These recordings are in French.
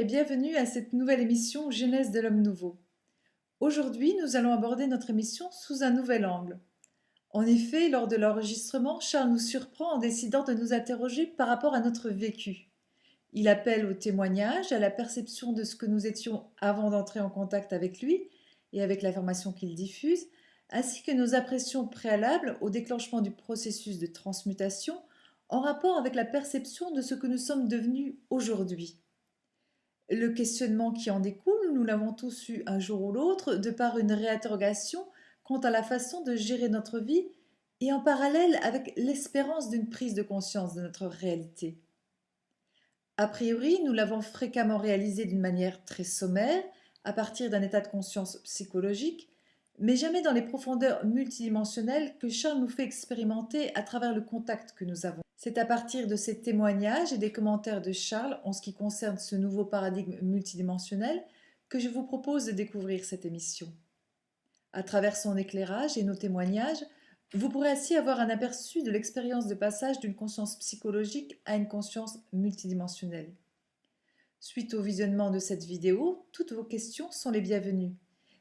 et bienvenue à cette nouvelle émission Genèse de l'homme nouveau. Aujourd'hui, nous allons aborder notre émission sous un nouvel angle. En effet, lors de l'enregistrement, Charles nous surprend en décidant de nous interroger par rapport à notre vécu. Il appelle au témoignage, à la perception de ce que nous étions avant d'entrer en contact avec lui et avec l'information qu'il diffuse, ainsi que nos impressions préalables au déclenchement du processus de transmutation en rapport avec la perception de ce que nous sommes devenus aujourd'hui. Le questionnement qui en découle, nous l'avons tous eu un jour ou l'autre, de par une réinterrogation quant à la façon de gérer notre vie et en parallèle avec l'espérance d'une prise de conscience de notre réalité. A priori, nous l'avons fréquemment réalisé d'une manière très sommaire, à partir d'un état de conscience psychologique, mais jamais dans les profondeurs multidimensionnelles que Charles nous fait expérimenter à travers le contact que nous avons. C'est à partir de ces témoignages et des commentaires de Charles en ce qui concerne ce nouveau paradigme multidimensionnel que je vous propose de découvrir cette émission. À travers son éclairage et nos témoignages, vous pourrez ainsi avoir un aperçu de l'expérience de passage d'une conscience psychologique à une conscience multidimensionnelle. Suite au visionnement de cette vidéo, toutes vos questions sont les bienvenues.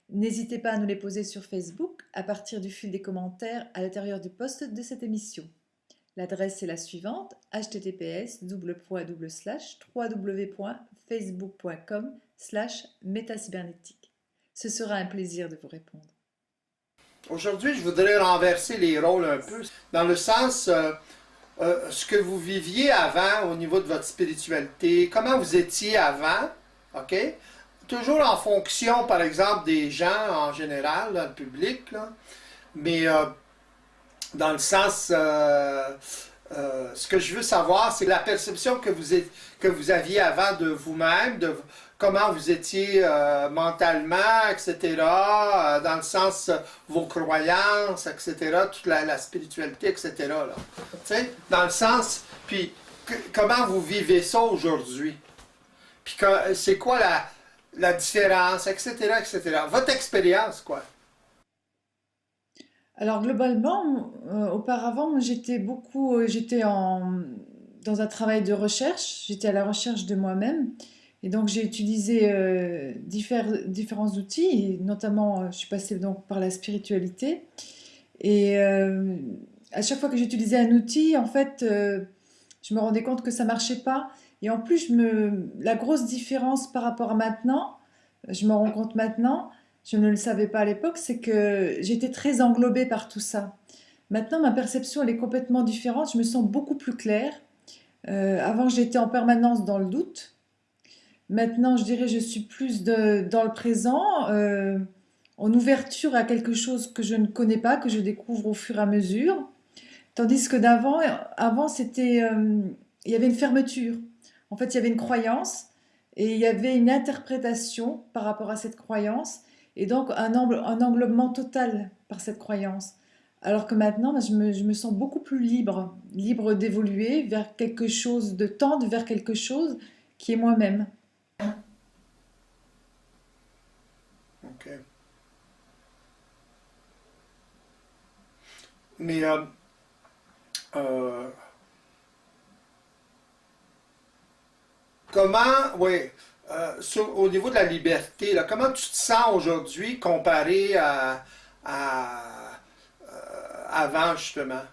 N'hésitez pas à nous les poser sur Facebook à partir du fil des commentaires à l'intérieur du post de cette émission. L'adresse est la suivante: https://www.facebook.com/métacybernétique. Ce sera un plaisir de vous répondre. Aujourd'hui, je voudrais renverser les rôles un peu, dans le sens, ce que vous viviez avant au niveau de votre spiritualité, comment vous étiez avant, ok? Toujours en fonction, par exemple, des gens en général, dans le public, là, mais dans le sens, ce que je veux savoir, c'est la perception que vous aviez avant de vous-même, de comment vous étiez mentalement, etc., dans le sens vos croyances, etc., toute la spiritualité, etc., là. Tu sais, dans le sens, puis comment vous vivez ça aujourd'hui, puis c'est quoi la différence, etc., etc. Votre expérience, quoi. Alors globalement, auparavant, dans un travail de recherche, j'étais à la recherche de moi-même. Et donc j'ai utilisé différents outils, et notamment je suis passée donc par la spiritualité. Et à chaque fois que j'utilisais un outil, en fait, je me rendais compte que ça marchait pas. Et en plus, la grosse différence par rapport à maintenant, je me rends compte maintenant, je ne le savais pas à l'époque, c'est que j'étais très englobée par tout ça. Maintenant, ma perception, elle est complètement différente. Je me sens beaucoup plus claire. Avant, j'étais en permanence dans le doute. Maintenant, je dirais, je suis plus dans le présent, en ouverture à quelque chose que je ne connais pas, que je découvre au fur et à mesure. Tandis que avant, il y avait une fermeture. En fait, il y avait une croyance et il y avait une interprétation par rapport à cette croyance et donc un englobement total par cette croyance. Alors que maintenant, ben, je me sens beaucoup plus libre, libre d'évoluer vers quelque chose, de tendre vers quelque chose qui est moi-même. OK. Mais euh, comment, oui, au niveau de la liberté, là, comment tu te sens aujourd'hui comparé avant, justement?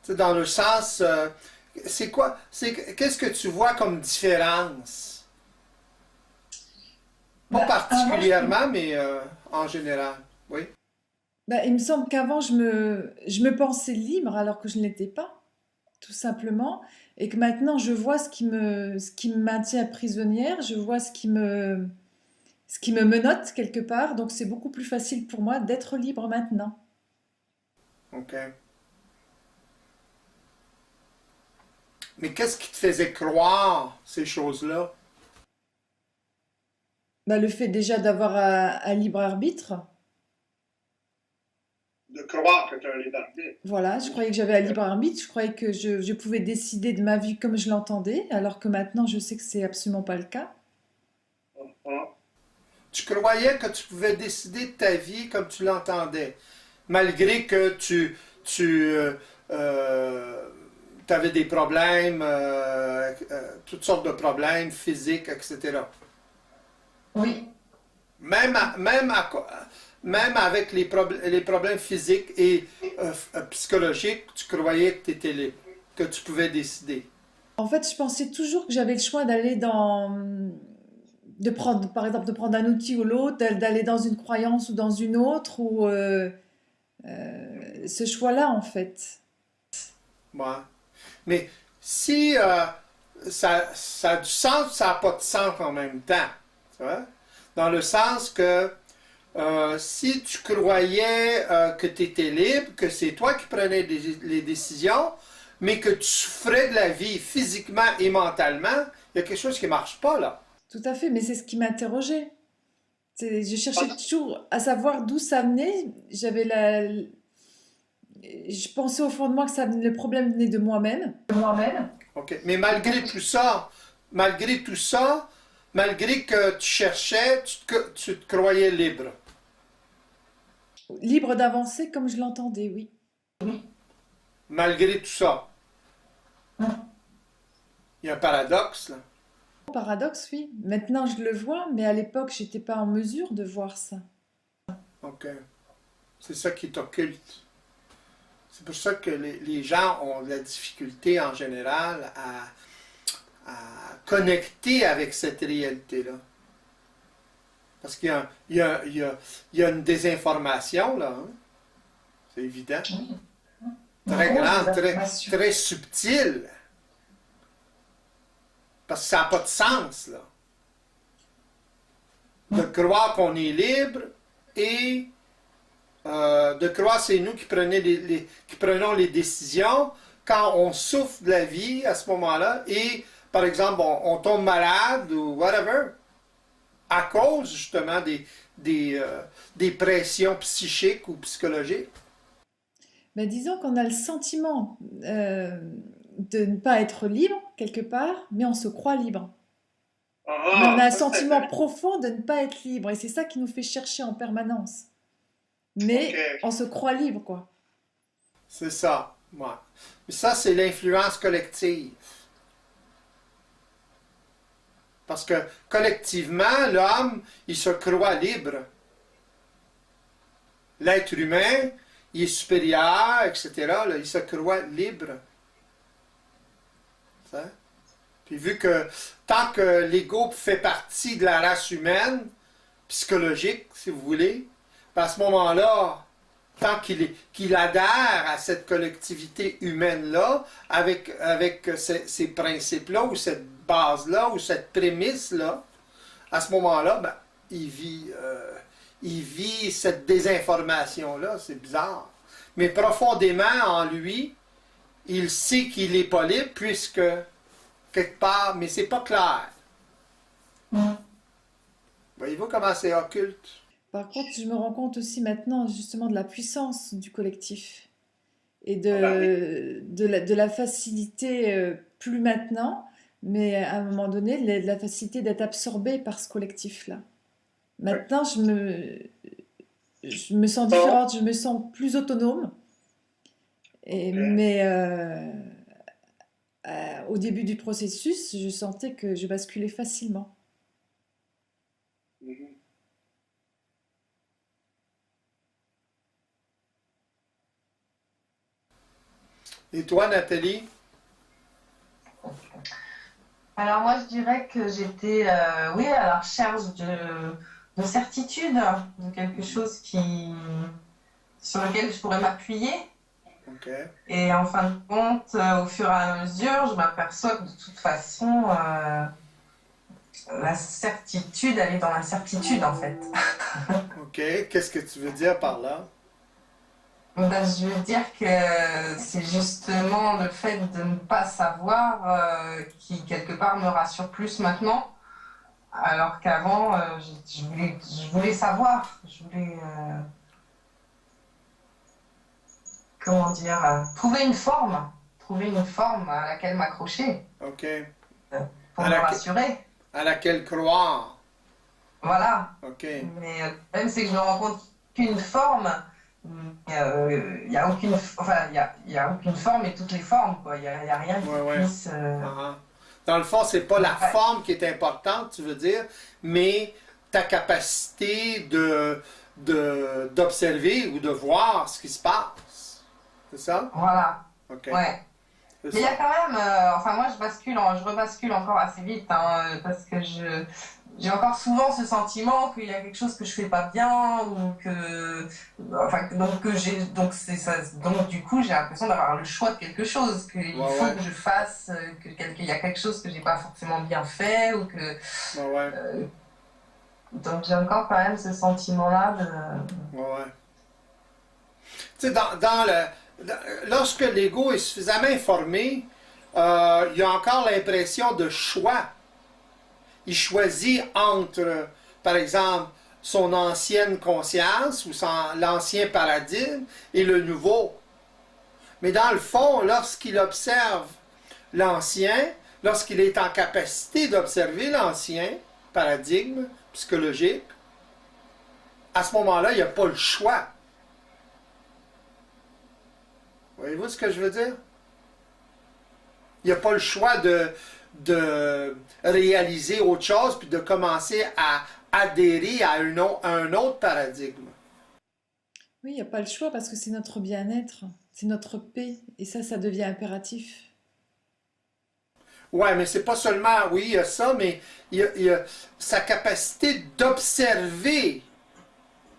Tu sais, dans le sens, c'est quoi, qu'est-ce que tu vois comme différence? Pas Ben, avant, particulièrement, mais en général, oui. ben, il me semble qu'avant, je me pensais libre alors que je ne l'étais pas, tout simplement, et que maintenant, je vois ce qui me maintient prisonnière, je vois ce qui me menotte quelque part, donc c'est beaucoup plus facile pour moi d'être libre maintenant. OK. Mais qu'est-ce qui te faisait croire ces choses-là? Ben, le fait déjà d'avoir un libre arbitre, De croire que tu as un libre arbitre. voilà, je croyais que j'avais un libre arbitre, je croyais que je pouvais décider de ma vie comme je l'entendais, alors que maintenant, je sais que c'est absolument pas le cas. Tu croyais que tu pouvais décider de ta vie comme tu l'entendais, malgré que tu avais des problèmes, toutes sortes de problèmes physiques, etc. Oui, Même, même avec les problèmes physiques et psychologiques, tu croyais que tu étais libre, que tu pouvais décider. En fait, je pensais toujours que j'avais le choix d'aller de prendre, par exemple, de prendre un outil ou l'autre, d'aller dans une croyance ou dans une autre, ou ce choix-là, en fait. Ouais. Mais si ça a du sens, ça n'a pas de sens en même temps. Tu vois? Dans le sens que si tu croyais que tu étais libre, que c'est toi qui prenais les décisions, mais que tu souffrais de la vie physiquement et mentalement, il y a quelque chose qui ne marche pas là. Tout à fait, mais c'est ce qui m'interrogeait. Je cherchais toujours à savoir d'où ça venait. Je pensais au fond de moi que le problème venait de moi-même. moi-même. OK. Mais malgré tout ça, malgré que tu cherchais, tu te croyais libre. Libre d'avancer comme je l'entendais, oui. Malgré tout ça. Il y a un paradoxe là. Paradoxe, oui. Maintenant, je le vois, mais à l'époque, j'étais pas en mesure de voir ça. OK. C'est ça qui est occulte. C'est pour ça que les gens ont de la difficulté en général à connecter avec cette réalité-là. Parce qu'il y a, il y a- il y a- il y a une désinformation, là. Hein. C'est évident. Oui. Très Une grosse grande, désinformation. très subtile. Parce que ça n'a pas de sens, là. De croire qu'on est libre et de croire que c'est nous qui, qui prenons les décisions quand on souffre de la vie à ce moment-là et, par exemple, on tombe malade ou whatever, à cause justement des pressions psychiques ou psychologiques. Ben, disons qu'on a le sentiment de ne pas être libre quelque part, mais on se croit libre. Mais on a un sentiment profond de ne pas être libre, et c'est ça qui nous fait chercher en permanence. OK. Mais on se croit libre, quoi. C'est ça. Ouais. Mais ça, c'est l'influence collective. Parce que collectivement, l'homme, il se croit libre. L'être humain, il est supérieur, etc. Là, il se croit libre. Ça? Puis vu que tant que l'ego fait partie de la race humaine, psychologique, si vous voulez, ben à ce moment-là, tant qu'il adhère à cette collectivité humaine-là, avec ces principes-là, ou cette base-là, ou cette prémisse-là, à ce moment-là, ben, il vit cette désinformation-là. C'est bizarre. Mais profondément en lui, il sait qu'il n'est pas libre, puisque, quelque part, mais c'est pas clair. Mm. Voyez-vous comment c'est occulte? Par contre, je me rends compte aussi maintenant justement de la puissance du collectif et Ah ben oui. de la facilité, plus maintenant, mais à un moment donné, de la facilité d'être absorbé par ce collectif-là. Maintenant, je me sens différente, je me sens plus autonome, mais au début du processus, je sentais que je basculais facilement. Et toi, Nathalie? Alors moi, je dirais que j'étais, oui, à la recherche de certitude, de quelque chose sur lequel je pourrais m'appuyer. OK. Et en fin de compte, au fur et à mesure, je m'aperçois que de toute façon, la certitude, elle est dans l'incertitude, en fait. OK. Qu'est-ce que tu veux dire par là? Ben, je veux dire que c'est justement le fait de ne pas savoir qui, quelque part, me rassure plus maintenant. Alors qu'avant, je voulais savoir. Je voulais, comment dire, trouver une forme à laquelle m'accrocher OK. pour À, me laquelle, rassurer. à laquelle croire? Voilà. OK. Mais même c'est que je me rends compte qu'une forme, il y a aucune, enfin, il y a aucune forme et toutes les formes, quoi. Il y a rien qui Ouais, ouais. puisse. Ah. Dans le fond, c'est pas la Ouais. forme qui est importante, tu veux dire, mais ta capacité d'observer ou de voir ce qui se passe. C'est ça? Voilà. OK. Ouais. C'est Mais il y ça. a quand même, enfin moi je rebascule encore assez vite, hein, parce que j'ai encore souvent ce sentiment qu'il y a quelque chose que je fais pas bien ou que, enfin donc que j'ai, donc c'est ça, donc du coup j'ai l'impression d'avoir le choix de quelque chose, qu'il Ouais, faut ouais. que je fasse, qu'il y a quelque chose que j'ai pas forcément bien fait ou que, Ouais, ouais. donc j'ai encore quand même ce sentiment-là de, Ouais, ouais. Tu sais, lorsque l'ego est suffisamment informé, il y a encore l'impression de choix. Il choisit entre, par exemple, son ancienne conscience ou l'ancien paradigme et le nouveau. Mais dans le fond, lorsqu'il observe l'ancien, lorsqu'il est en capacité d'observer l'ancien paradigme psychologique, à ce moment-là, il n'y a pas le choix. Voyez-vous ce que je veux dire? Il n'y a pas le choix de réaliser autre chose puis de commencer à adhérer à un autre paradigme. Oui, il n'y a pas le choix parce que c'est notre bien-être, c'est notre paix, et ça devient impératif. Ouais, mais c'est pas seulement, oui, il y a ça, mais il y a sa capacité d'observer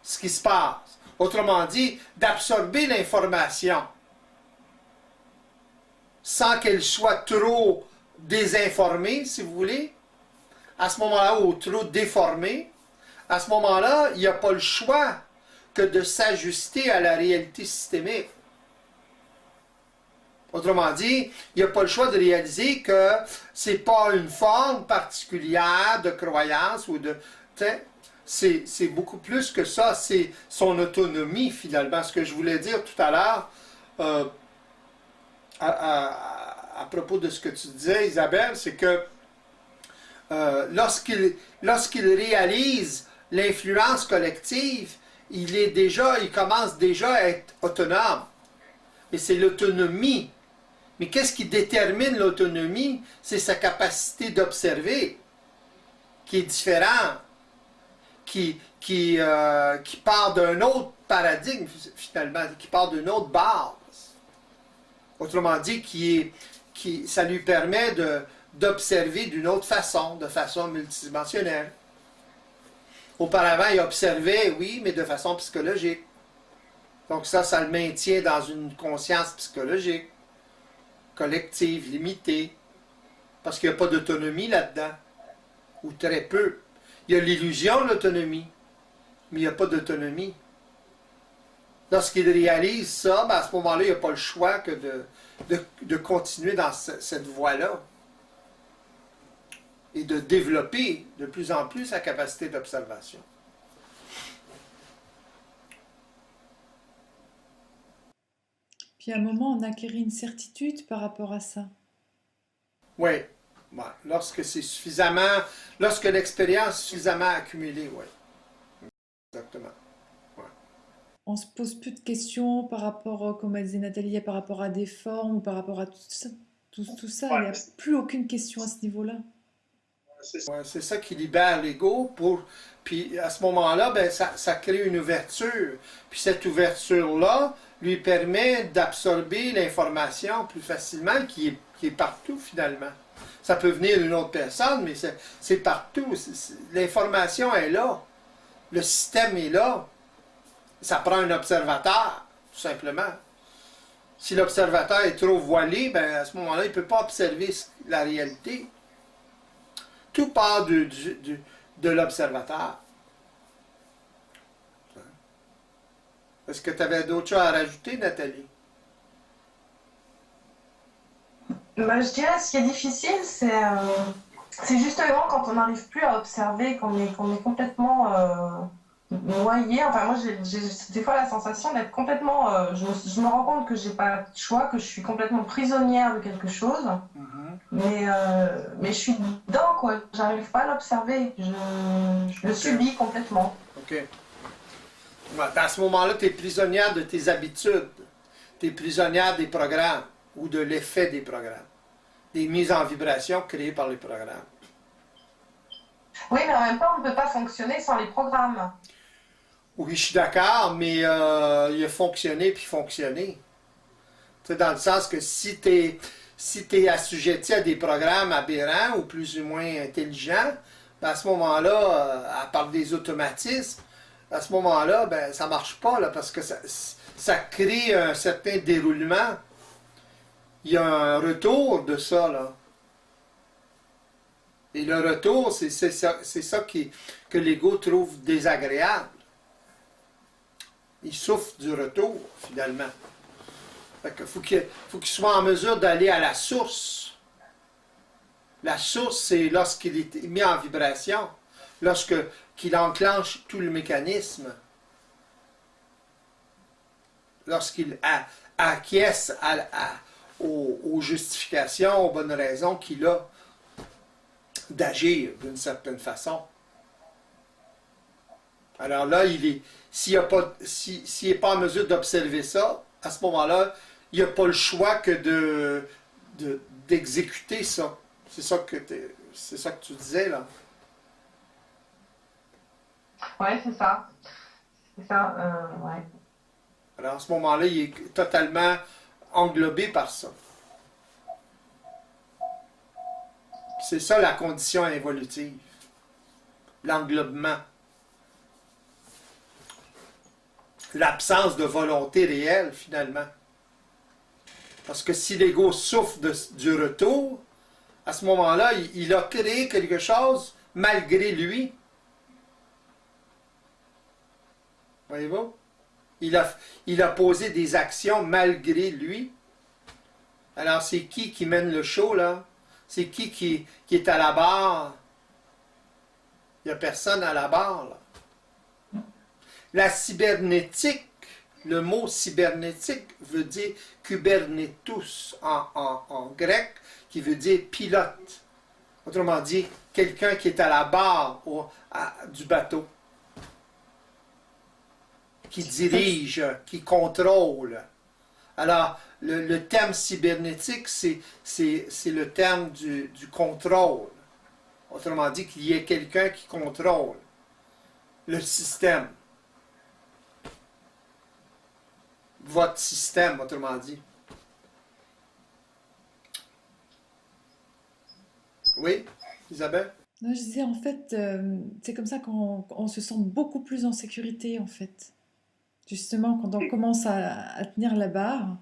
ce qui se passe. Autrement dit, d'absorber l'information sans qu'elle soit trop désinformée, si vous voulez, à ce moment-là, ou trop déformée. À ce moment-là, il n'y a pas le choix que de s'ajuster à la réalité systémique. Autrement dit, il n'y a pas le choix de réaliser que c'est pas une forme particulière de croyance ou de... C'est beaucoup plus que ça, c'est son autonomie finalement. Ce que je voulais dire tout à l'heure à propos de ce que tu disais, Isabelle, c'est que lorsqu'il réalise l'influence collective, il commence déjà à être autonome. Et c'est l'autonomie. Mais qu'est-ce qui détermine l'autonomie? C'est sa capacité d'observer, qui est différente, qui part d'un autre paradigme, finalement, qui part d'une autre base. Autrement dit, ça lui permet d'observer d'une autre façon, de façon multidimensionnelle. Auparavant, il observait, oui, mais de façon psychologique. Donc ça le maintient dans une conscience psychologique, collective, limitée, parce qu'il n'y a pas d'autonomie là-dedans, ou très peu. Il y a l'illusion de l'autonomie, mais il n'y a pas d'autonomie. Lorsqu'il réalise ça, ben à ce moment-là, il n'y a pas le choix que de continuer dans cette voie-là et de développer de plus en plus sa capacité d'observation. Puis à un moment, on acquérit une certitude par rapport à ça. Oui, ouais. Lorsque l'expérience est suffisamment accumulée, oui, exactement. Ouais. On se pose plus de questions par rapport, comme elle disait Nathalie, par rapport à des formes ou par rapport à tout ça. Tout ça, il n'y a plus aucune question à ce niveau-là. Ouais, c'est ça qui libère l'ego puis à ce moment-là, ben, ça crée une ouverture. Puis cette ouverture-là lui permet d'absorber l'information plus facilement qui est partout finalement. Ça peut venir d'une autre personne, mais c'est partout. L'information est là. Le système est là. Ça prend un observateur, tout simplement. Si l'observateur est trop voilé, ben, à ce moment-là, il ne peut pas observer la réalité. Tout part de l'observateur. Est-ce que tu avais d'autres choses à rajouter, Nathalie? bah, je dirais ce qui est difficile, c'est justement quand on n'arrive plus à observer, qu'on est complètement noyé. Enfin, moi, j'ai des fois la sensation d'être complètement. Je me rends compte que j'ai pas de choix, que je suis complètement prisonnière de quelque chose, mais je suis dedans, quoi. J'arrive pas à l'observer. Je le subis complètement. OK. À ce moment-là, tu es prisonnière de tes habitudes. Tu es prisonnière des programmes ou de l'effet des programmes. Des mises en vibration créées par les programmes. Oui, mais en même temps, on ne peut pas fonctionner sans les programmes. Oui, je suis d'accord, mais il a fonctionné puis fonctionné. Tu sais, dans le sens que si t'es assujetti à des programmes aberrants ou plus ou moins intelligents, ben à ce moment-là, à part des automatismes, à ce moment-là, ben ça marche pas là, parce que ça crée un certain déroulement. Il y a un retour de ça, là. Et le retour, c'est ça que l'ego trouve désagréable. Il souffre du retour, finalement. Fait que faut qu'il soit en mesure d'aller à la source. La source, c'est lorsqu'il est mis en vibration, qu'il enclenche tout le mécanisme, lorsqu'il acquiesce aux justifications, aux bonnes raisons qu'il a d'agir d'une certaine façon. Alors là, s'il n'est pas en mesure d'observer ça, à ce moment-là, il n'y a pas le choix que d'exécuter ça. C'est ça que tu disais, là. Oui, c'est ça. C'est ça, ouais. Alors à ce moment-là, il est totalement englobé par ça. C'est ça la condition évolutive. L'englobement. L'absence de volonté réelle, finalement. Parce que si l'ego souffre du retour, à ce moment-là, il a créé quelque chose malgré lui. Voyez-vous? Il a posé des actions malgré lui. Alors, c'est qui mène le show, là? C'est qui est à la barre? Il n'y a personne à la barre, là. La cybernétique, le mot cybernétique veut dire kubernetus en grec, qui veut dire pilote. Autrement dit, quelqu'un qui est à la barre du bateau, qui dirige, qui contrôle. Alors, le terme cybernétique, c'est le terme du contrôle. Autrement dit, qu'il y ait quelqu'un qui contrôle le système. Votre système, autrement dit. Oui, Isabelle? Non, je disais, en fait, c'est comme ça qu'on se sent beaucoup plus en sécurité, en fait. Justement, quand on commence à tenir la barre.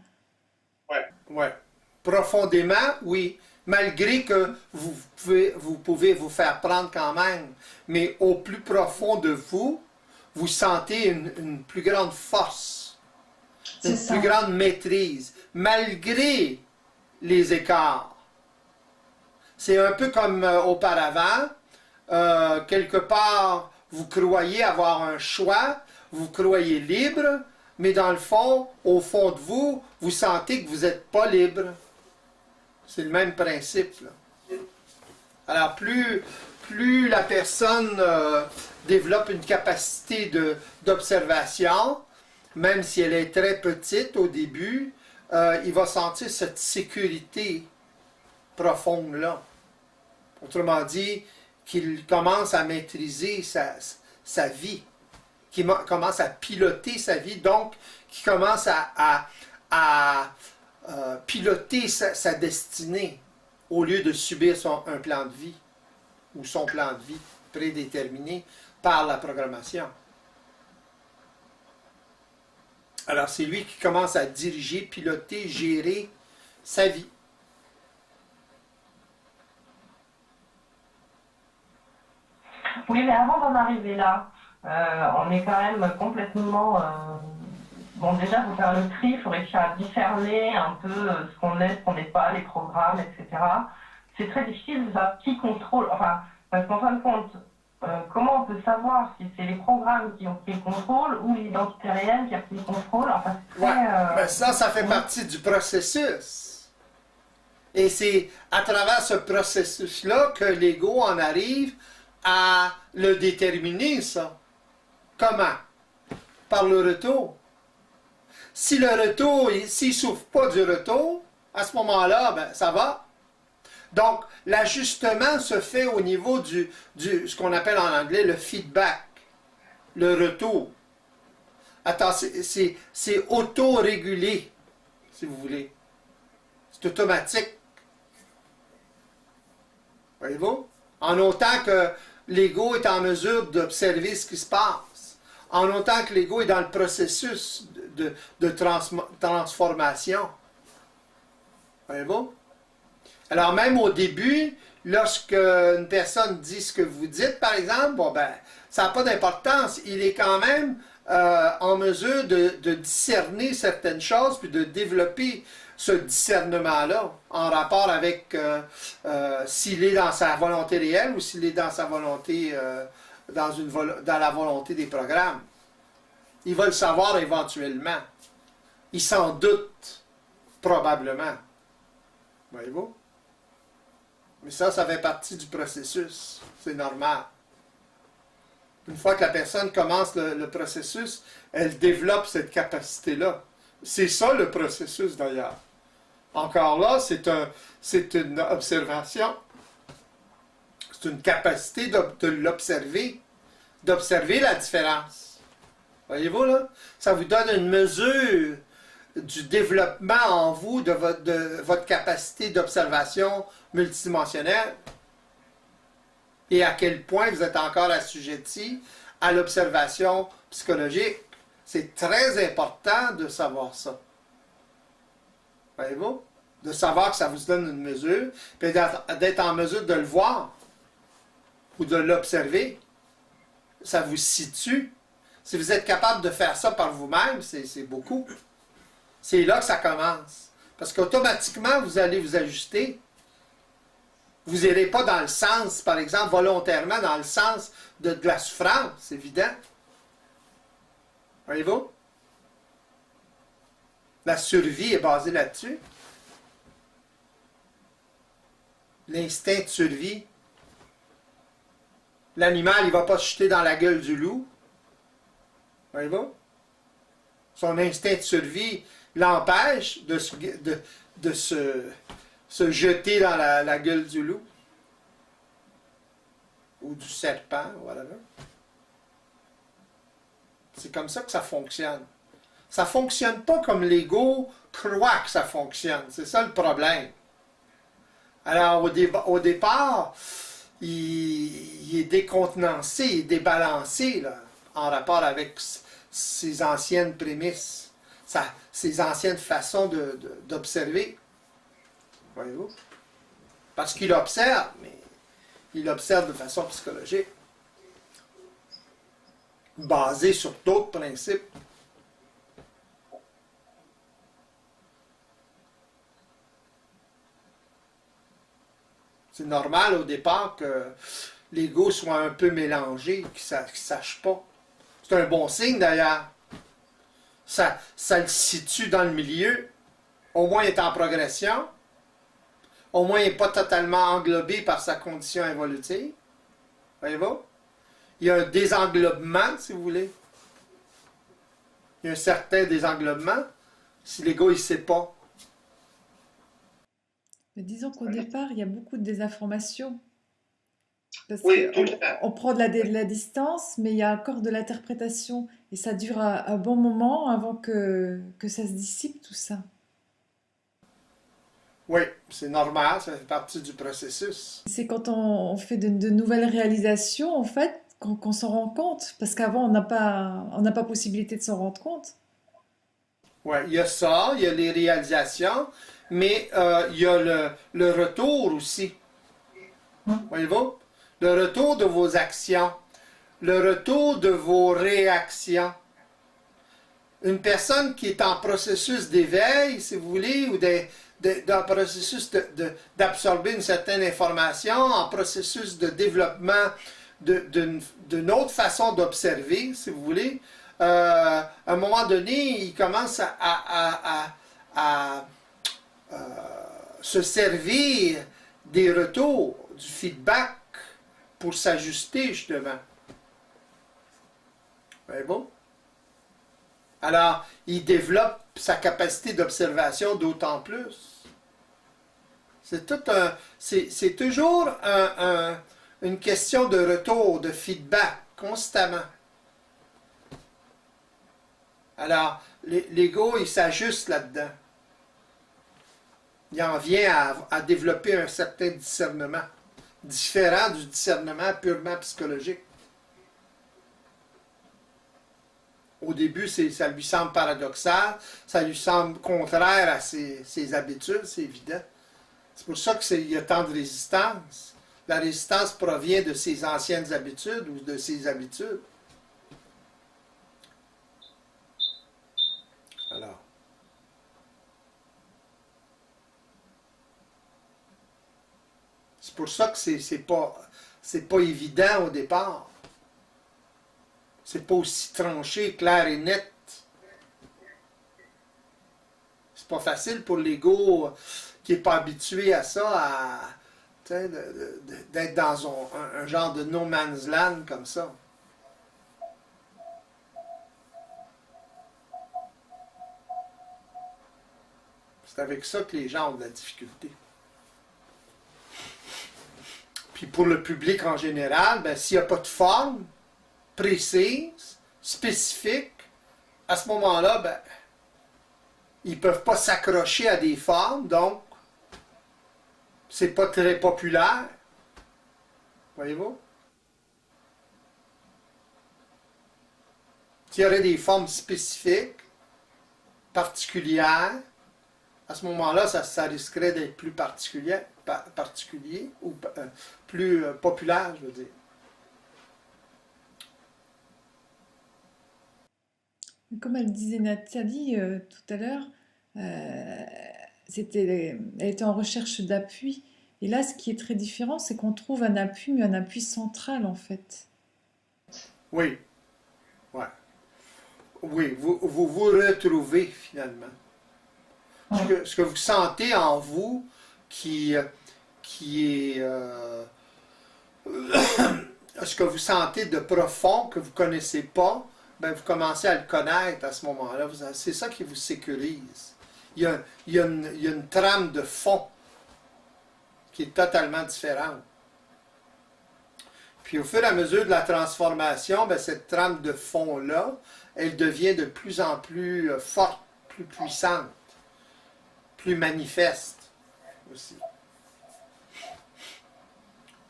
Ouais. Profondément, oui. Malgré que vous pouvez vous faire prendre quand même. Mais au plus profond de vous, vous sentez une plus grande force, une plus grande maîtrise, malgré les écarts. C'est un peu comme auparavant. Quelque part, vous croyez avoir un choix, vous croyez libre, mais dans le fond, au fond de vous, vous sentez que vous n'êtes pas libre. C'est le même principe, là. Alors, plus la personne développe une capacité d'observation, même si elle est très petite au début, il va sentir cette sécurité profonde-là. Autrement dit, qu'il commence à maîtriser sa vie, qui commence à piloter sa vie, donc qui commence à piloter sa destinée au lieu de subir un plan de vie ou son plan de vie prédéterminé par la programmation. Alors c'est lui qui commence à diriger, piloter, gérer sa vie. Oui, mais avant d'en arriver là, on est quand même complètement... Bon, déjà, il faut faire le tri, il faut réussir à discerner un peu ce qu'on est, ce qu'on n'est pas, les programmes, etc. C'est très difficile de savoir qui contrôle, enfin, parce qu'en fin de compte, comment on peut savoir si c'est les programmes qui ont pris le contrôle ou l'identité réelle qui a pris le contrôle? Enfin, c'est très, ben ça fait partie du processus. Et c'est à travers ce processus-là que l'ego en arrive à le déterminer, ça. Comment? Par le retour. Si le retour, s'il ne souffre pas du retour, à ce moment-là, ben, ça va. Donc, l'ajustement se fait au niveau ce qu'on appelle en anglais le feedback, le retour. Attends, c'est auto-régulé, si vous voulez. C'est automatique. Voyez-vous? En autant que l'ego est en mesure d'observer ce qui se passe. En autant que l'ego est dans le processus de transformation. Voyez-vous? Alors même au début, lorsque une personne dit ce que vous dites, par exemple, bon ben, ça n'a pas d'importance. Il est quand même en mesure de discerner certaines choses, puis de développer ce discernement-là, en rapport avec s'il est dans sa volonté réelle ou s'il est dans sa volonté, dans la volonté des programmes. Il va le savoir éventuellement. Il s'en doute, probablement. Voyez-vous? Mais ça fait partie du processus. C'est normal. Une fois que la personne commence le processus, elle développe cette capacité-là. C'est ça le processus d'ailleurs. Encore là, c'est une observation. C'est une capacité de l'observer, d'observer la différence. Voyez-vous là? Ça vous donne une mesure du développement en vous de votre capacité d'observation multidimensionnelle et à quel point vous êtes encore assujetti à l'observation psychologique. C'est très important de savoir ça. Voyez-vous? De savoir que ça vous donne une mesure, puis d'être en mesure de le voir ou de l'observer. Ça vous situe. Si vous êtes capable de faire ça par vous-même, c'est beaucoup. C'est là que ça commence. Parce qu'automatiquement, vous allez vous ajuster. Vous n'irez pas dans le sens, par exemple, volontairement, dans le sens de la souffrance, c'est évident. Voyez-vous? La survie est basée là-dessus. L'instinct de survie. L'animal, il ne va pas se jeter dans la gueule du loup. Voyez-vous? Son instinct de survie l'empêche de se jeter dans la gueule du loup. Ou du serpent, whatever. C'est comme ça que ça fonctionne. Ça ne fonctionne pas comme l'ego croit que ça fonctionne. C'est ça le problème. Alors, au départ, il est décontenancé, il est débalancé, là, en rapport avec ses anciennes prémices, ses anciennes façons d'observer. Voyez-vous? Parce qu'il observe, mais il observe de façon psychologique, basée sur d'autres principes. C'est normal au départ que l'ego soit un peu mélangé, qu'il ne sache pas. C'est un bon signe d'ailleurs. Ça le situe dans le milieu. Au moins, il est en progression. Au moins, il n'est pas totalement englobé par sa condition évolutive. Voyez-vous? Il y a un désenglobement, si vous voulez. Il y a un certain désenglobement si l'ego, il ne sait pas. Mais disons qu'au départ, il y a beaucoup de désinformation. Parce Oui, qu'on tout à fait. on prend de la distance, mais il y a encore de l'interprétation. Et ça dure un bon moment avant que ça se dissipe, tout ça. Oui, c'est normal, ça fait partie du processus. C'est quand on fait de nouvelles réalisations, en fait, qu'on s'en rend compte. Parce qu'avant, on n'a pas possibilité de s'en rendre compte. Oui, il y a ça, il y a les réalisations, mais il y a le retour aussi. Voyez-vous? Le retour de vos actions, le retour de vos réactions. Une personne qui est en processus d'éveil, si vous voulez, ou dans le processus d'absorber une certaine information, en processus de développement d'une autre façon d'observer, si vous voulez, à un moment donné, il commence à se servir des retours, du feedback pour s'ajuster justement. Voyez-vous? Alors, il développe sa capacité d'observation d'autant plus. C'est toujours une question de retour, de feedback, constamment. Alors, l'ego, il s'ajuste là-dedans. Il en vient à développer un certain discernement, différent du discernement purement psychologique. Au début, ça lui semble paradoxal, ça lui semble contraire à ses habitudes, c'est évident. C'est pour ça qu'il y a tant de résistance. La résistance provient de ses anciennes habitudes ou de ses habitudes. Alors. C'est pour ça que c'est pas évident au départ. C'est pas aussi tranché, clair et net. C'est pas facile pour l'ego qui n'est pas habitué à ça, d'être dans un genre de no man's land comme ça. C'est avec ça que les gens ont de la difficulté. Puis pour le public en général, ben, s'il n'y a pas de forme précise, spécifique, à ce moment-là, ben, ils ne peuvent pas s'accrocher à des formes, donc c'est pas très populaire. Voyez-vous? S'il y aurait des formes spécifiques, particulières, à ce moment-là, ça risquerait d'être plus particulier ou plus populaire, je veux dire. Comme elle disait Nathalie tout à l'heure, elle était en recherche d'appui. Et là, ce qui est très différent, c'est qu'on trouve un appui, mais un appui central en fait. Oui, ouais. Oui, vous retrouvez finalement. Ce que vous sentez en vous qui est ce que vous sentez de profond que vous ne connaissez pas, ben vous commencez à le connaître à ce moment-là. C'est ça qui vous sécurise. Il y a une trame de fond qui est totalement différente. Puis au fur et à mesure de la transformation, ben, cette trame de fond-là, elle devient de plus en plus forte, plus puissante, plus manifeste aussi.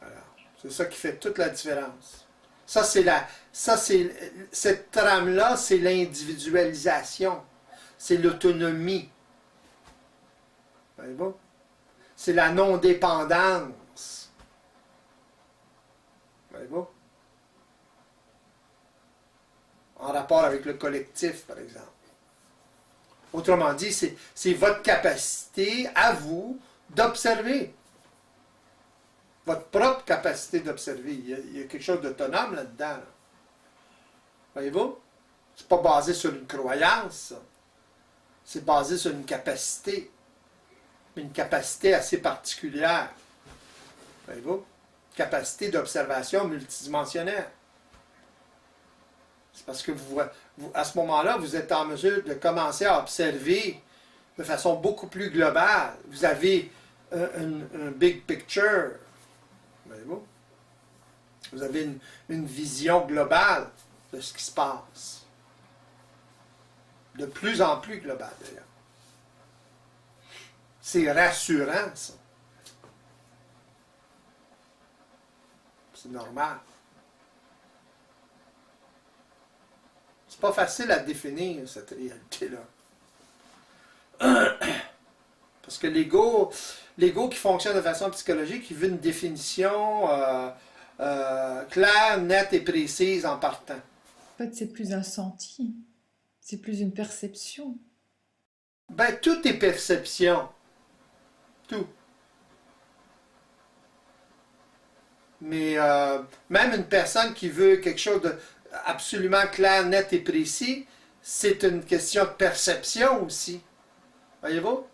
Alors, c'est ça qui fait toute la différence. Cette trame-là, c'est l'individualisation, c'est l'autonomie. Voyez-vous? C'est la non-dépendance. Voyez-vous? En rapport avec le collectif, par exemple. Autrement dit, c'est votre capacité à vous d'observer. Votre propre capacité d'observer. Il y a quelque chose d'autonome là-dedans. Là. Voyez-vous? C'est pas basé sur une croyance, ça. C'est basé sur une capacité. Une capacité assez particulière. Voyez-vous? Capacité d'observation multidimensionnelle. C'est parce que à ce moment-là, vous êtes en mesure de commencer à observer de façon beaucoup plus globale. Vous avez un big picture. Voyez-vous? Vous avez une vision globale de ce qui se passe. De plus en plus globale, d'ailleurs. C'est rassurant, ça. C'est normal. C'est pas facile à définir, cette réalité-là. Parce que l'ego qui fonctionne de façon psychologique, il veut une définition claire, nette et précise en partant. En fait, c'est plus un senti, c'est plus une perception. Ben, tout est perception. Tout. Mais même une personne qui veut quelque chose de absolument clair, net et précis, c'est une question de perception aussi. Voyez-vous?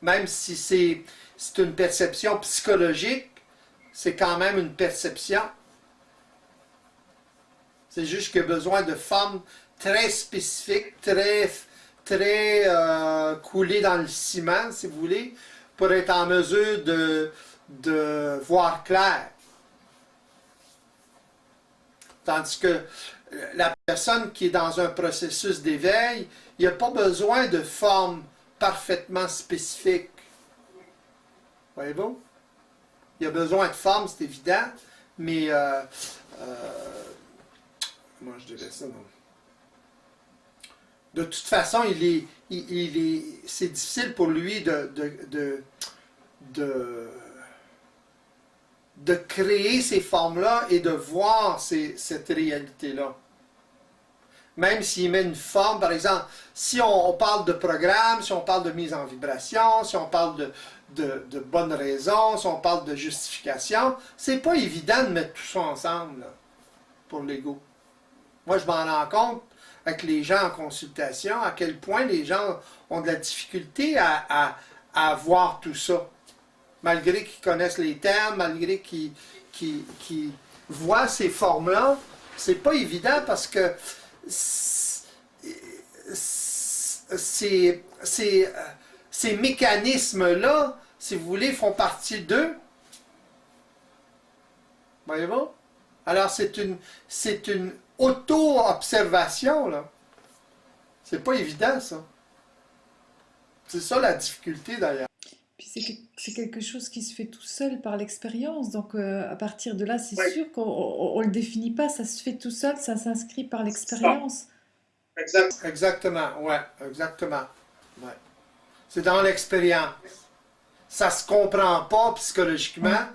Même si c'est une perception psychologique, c'est quand même une perception. C'est juste qu'il y a besoin de formes très spécifiques, très coulé dans le ciment, si vous voulez, pour être en mesure de voir clair. Tandis que la personne qui est dans un processus d'éveil, il n'y a pas besoin de forme parfaitement spécifique. Voyez-vous? Il y a besoin de forme, c'est évident, mais moi je dirais ça, non. De toute façon, c'est difficile pour lui de créer ces formes-là et de voir cette réalité-là. Même s'il met une forme, par exemple, si on parle de programme, si on parle de mise en vibration, si on parle de bonnes raisons, si on parle de justification, c'est pas évident de mettre tout ça ensemble là, pour l'ego. Moi, je m'en rends compte avec les gens en consultation, à quel point les gens ont de la difficulté à voir tout ça. Malgré qu'ils connaissent les termes, malgré qu'ils voient ces formes-là, c'est pas évident parce que ces mécanismes-là, si vous voulez, font partie d'eux. Voyez-vous? Alors, c'est une auto-observation, là. C'est pas évident, ça. C'est ça la difficulté, d'ailleurs. Puis c'est quelque chose qui se fait tout seul par l'expérience. Donc à partir de là, c'est Oui, sûr qu'on ne le définit pas, ça se fait tout seul, ça s'inscrit par c'est ça. l'expérience. Exactement, ouais, exactement. Ouais. C'est dans l'expérience. Ça se comprend pas psychologiquement,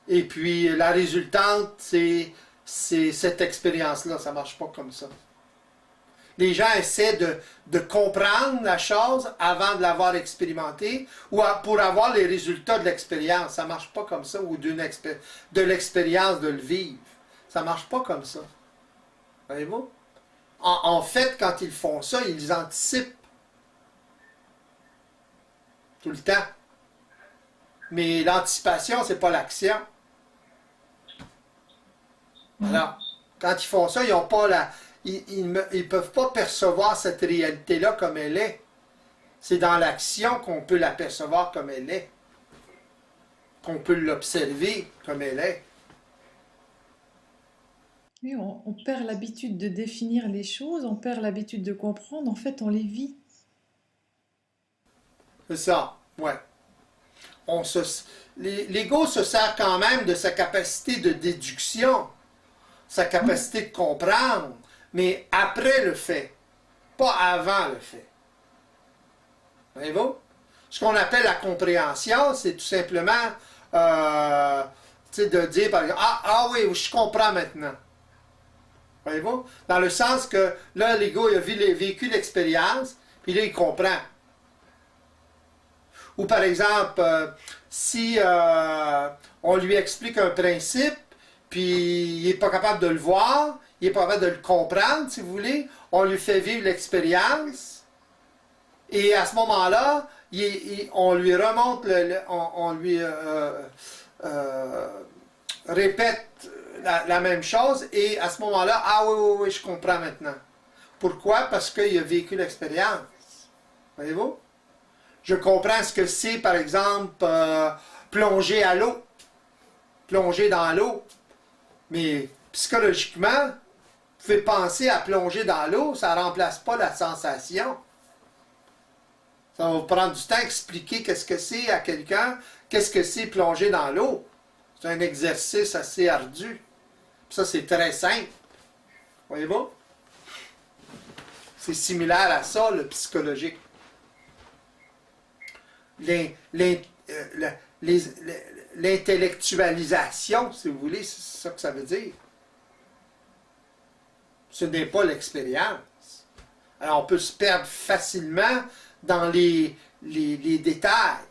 et puis la résultante, c'est cette expérience-là. Ça marche pas comme ça. Les gens essaient de comprendre la chose avant de l'avoir expérimentée ou pour avoir les résultats de l'expérience. Ça ne marche pas comme ça, ou de l'expérience de le vivre. Ça ne marche pas comme ça. Voyez-vous? En fait, quand ils font ça, ils anticipent tout le temps. Mais l'anticipation, ce n'est pas l'action. Alors, quand ils font ça, ils n'ont pas ils peuvent pas percevoir cette réalité-là comme elle est. C'est dans l'action qu'on peut la percevoir comme elle est, qu'on peut l'observer comme elle est. Oui, on perd l'habitude de définir les choses, on perd l'habitude de comprendre, en fait, on les vit. C'est ça, ouais. L'ego se sert quand même de sa capacité de déduction, sa capacité de comprendre, mais après le fait, pas avant le fait. Voyez-vous? Ce qu'on appelle la compréhension, c'est tout simplement de dire, par exemple, ah oui, je comprends maintenant. Voyez-vous? Dans le sens que là, l'ego il a vécu l'expérience, puis là, il comprend. Ou par exemple, si on lui explique un principe, puis il n'est pas capable de le voir, il n'est pas capable de le comprendre, si vous voulez, on lui fait vivre l'expérience, et à ce moment-là, on lui remonte, on lui répète la même chose, et à ce moment-là, ah oui, je comprends maintenant. Pourquoi? Parce qu'il a vécu l'expérience. Voyez-vous? Je comprends ce que c'est, par exemple, plonger à l'eau, plonger dans l'eau. Mais psychologiquement, vous pouvez penser à plonger dans l'eau, ça ne remplace pas la sensation. Ça va vous prendre du temps à expliquer qu'est-ce que c'est à quelqu'un, qu'est-ce que c'est plonger dans l'eau. C'est un exercice assez ardu. Ça, c'est très simple. Voyez-vous? C'est similaire à ça, le psychologique. L'intellectualisation, si vous voulez, c'est ça que ça veut dire. Ce n'est pas l'expérience. Alors, on peut se perdre facilement dans les détails.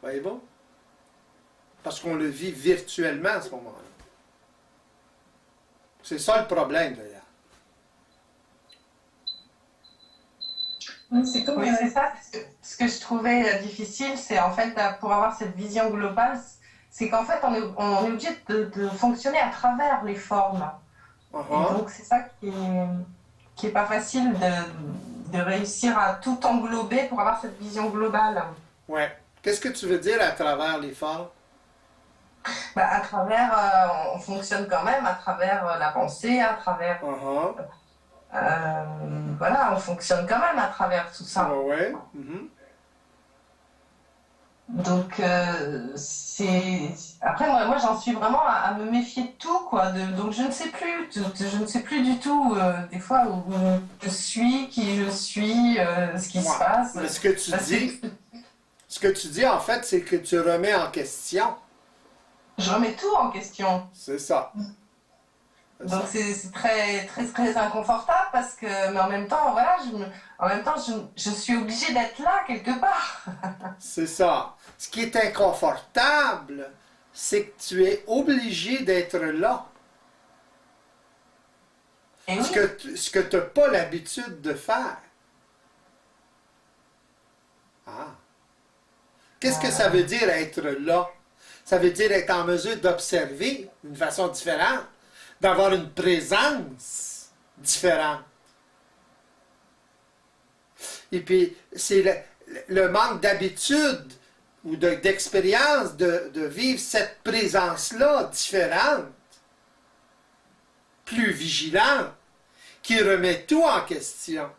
Voyez-vous? Parce qu'on le vit virtuellement à ce moment-là. C'est ça le problème, d'ailleurs. Oui, c'est ça. Ce que je trouvais difficile, c'est en fait, pour avoir cette vision globale, c'est qu'en fait, on est obligé de fonctionner à travers les formes. Et donc, c'est ça qui est pas facile de réussir à tout englober pour avoir cette vision globale. Ouais. Qu'est-ce que tu veux dire à travers l'effort? Bah, à travers, on fonctionne quand même à travers la pensée, à travers, Uh-huh. voilà, on fonctionne quand même à travers tout ça. Ouais, ouais. Mhm. Donc, après, moi j'en suis vraiment à me méfier de tout, quoi. Donc, je ne sais plus, je ne sais plus du tout, des fois, où je suis, qui je suis, ce qui Ouais. se passe. Mais ce que tu Parce dis, que ce que tu dis, en fait, c'est que tu remets en question. je remets tout en question. C'est ça. C'est Donc, ça. c'est très, très, très inconfortable parce que, mais en même temps, voilà, en même temps, je suis obligée d'être là quelque part. C'est ça. Ce qui est inconfortable, c'est que tu es obligé d'être là. Et oui, Ce que tu n'as pas l'habitude de faire. Ah. Qu'est-ce que ça veut dire être là? Ça veut dire être en mesure d'observer d'une façon différente, d'avoir une présence différente. Et puis, c'est le manque d'habitude ou d'expérience de vivre cette présence-là différente, plus vigilante, qui remet tout en question.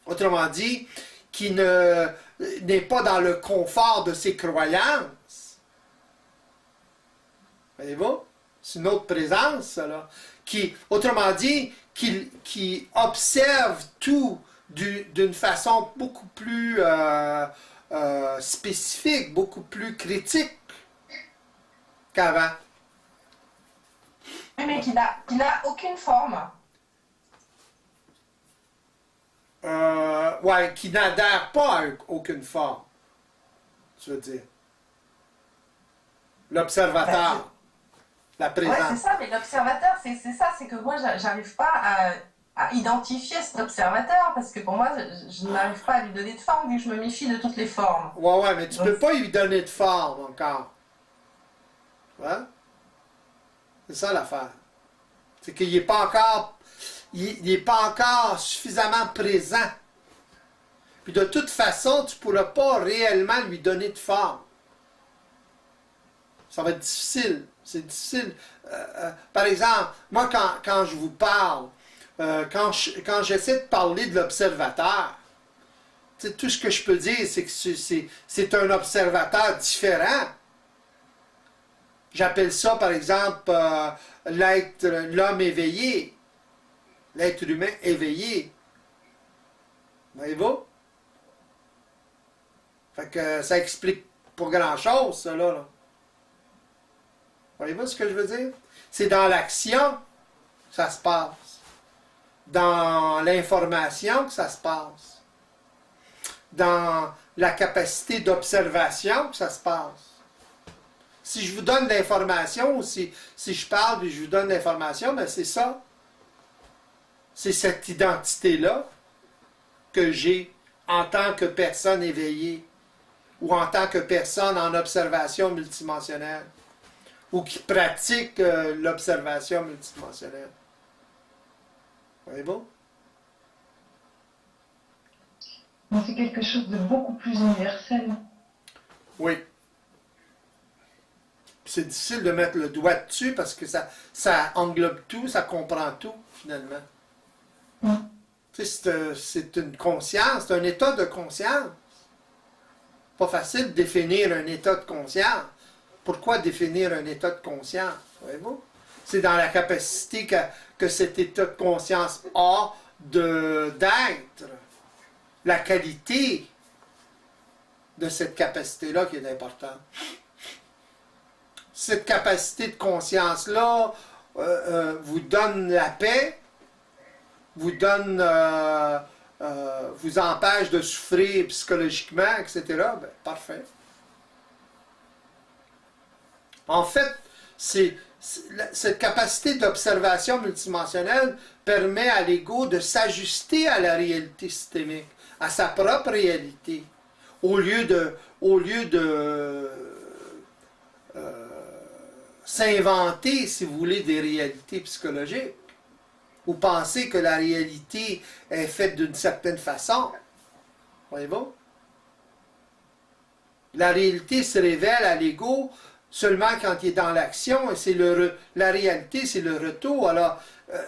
Autrement dit, qui n'est pas dans le confort de ses croyances. Voyez-vous? C'est une autre présence, ça, là. Autrement dit, qui observe tout d'une façon beaucoup plus spécifique, beaucoup plus critique qu'avant. oui, mais qui n'a aucune forme. Ouais, qui n'adhère pas à aucune forme, je veux dire. L'observateur, la Ouais, présence. c'est ça, mais l'observateur, c'est ça, c'est que moi, j'arrive pas à identifier cet observateur, parce que pour moi, je n'arrive pas à lui donner de forme, vu que je me méfie de toutes les formes. Ouais, ouais, mais tu peux pas lui donner de forme encore. Ouais? C'est ça l'affaire. C'est qu'il n'est pas encore. Il n'est pas encore suffisamment présent. Puis de toute façon, tu ne pourras pas réellement lui donner de forme. Ça va être difficile. C'est difficile. Par exemple, moi, quand je vous parle, quand j'essaie de parler de l'observateur, tout ce que je peux dire, c'est que c'est un observateur différent. J'appelle ça, par exemple, l'homme éveillé. L'être humain éveillé. Voyez-vous? Fait que ça explique pas grand-chose, ça, là. Voyez-vous ce que je veux dire? C'est dans l'action que ça se passe. Dans l'information que ça se passe. Dans la capacité d'observation que ça se passe. Si je vous donne l'information, ou si je parle et je vous donne l'information, ben c'est ça. C'est cette identité-là que j'ai en tant que personne éveillée ou en tant que personne en observation multidimensionnelle ou qui pratique l'observation multidimensionnelle. Voyez-vous? C'est quelque chose de beaucoup plus universel. Oui. C'est difficile de mettre le doigt dessus parce que ça englobe tout, ça comprend tout, finalement. C'est une conscience, c'est un état de conscience. Pas facile de définir un état de conscience. Pourquoi définir un état de conscience? Voyez-vous? C'est dans la capacité que cet état de conscience a d'être. La qualité de cette capacité-là qui est importante. Cette capacité de conscience-là vous donne la paix, vous empêche de souffrir psychologiquement, etc., ben, parfait. En fait, cette capacité d'observation multidimensionnelle permet à l'ego de s'ajuster à la réalité systémique, à sa propre réalité, au lieu de s'inventer, si vous voulez, des réalités psychologiques. ou penser que la réalité est faite d'une certaine façon. Voyez-vous? La réalité se révèle à l'ego seulement quand il est dans l'action, et c'est la réalité, c'est le retour. Alors,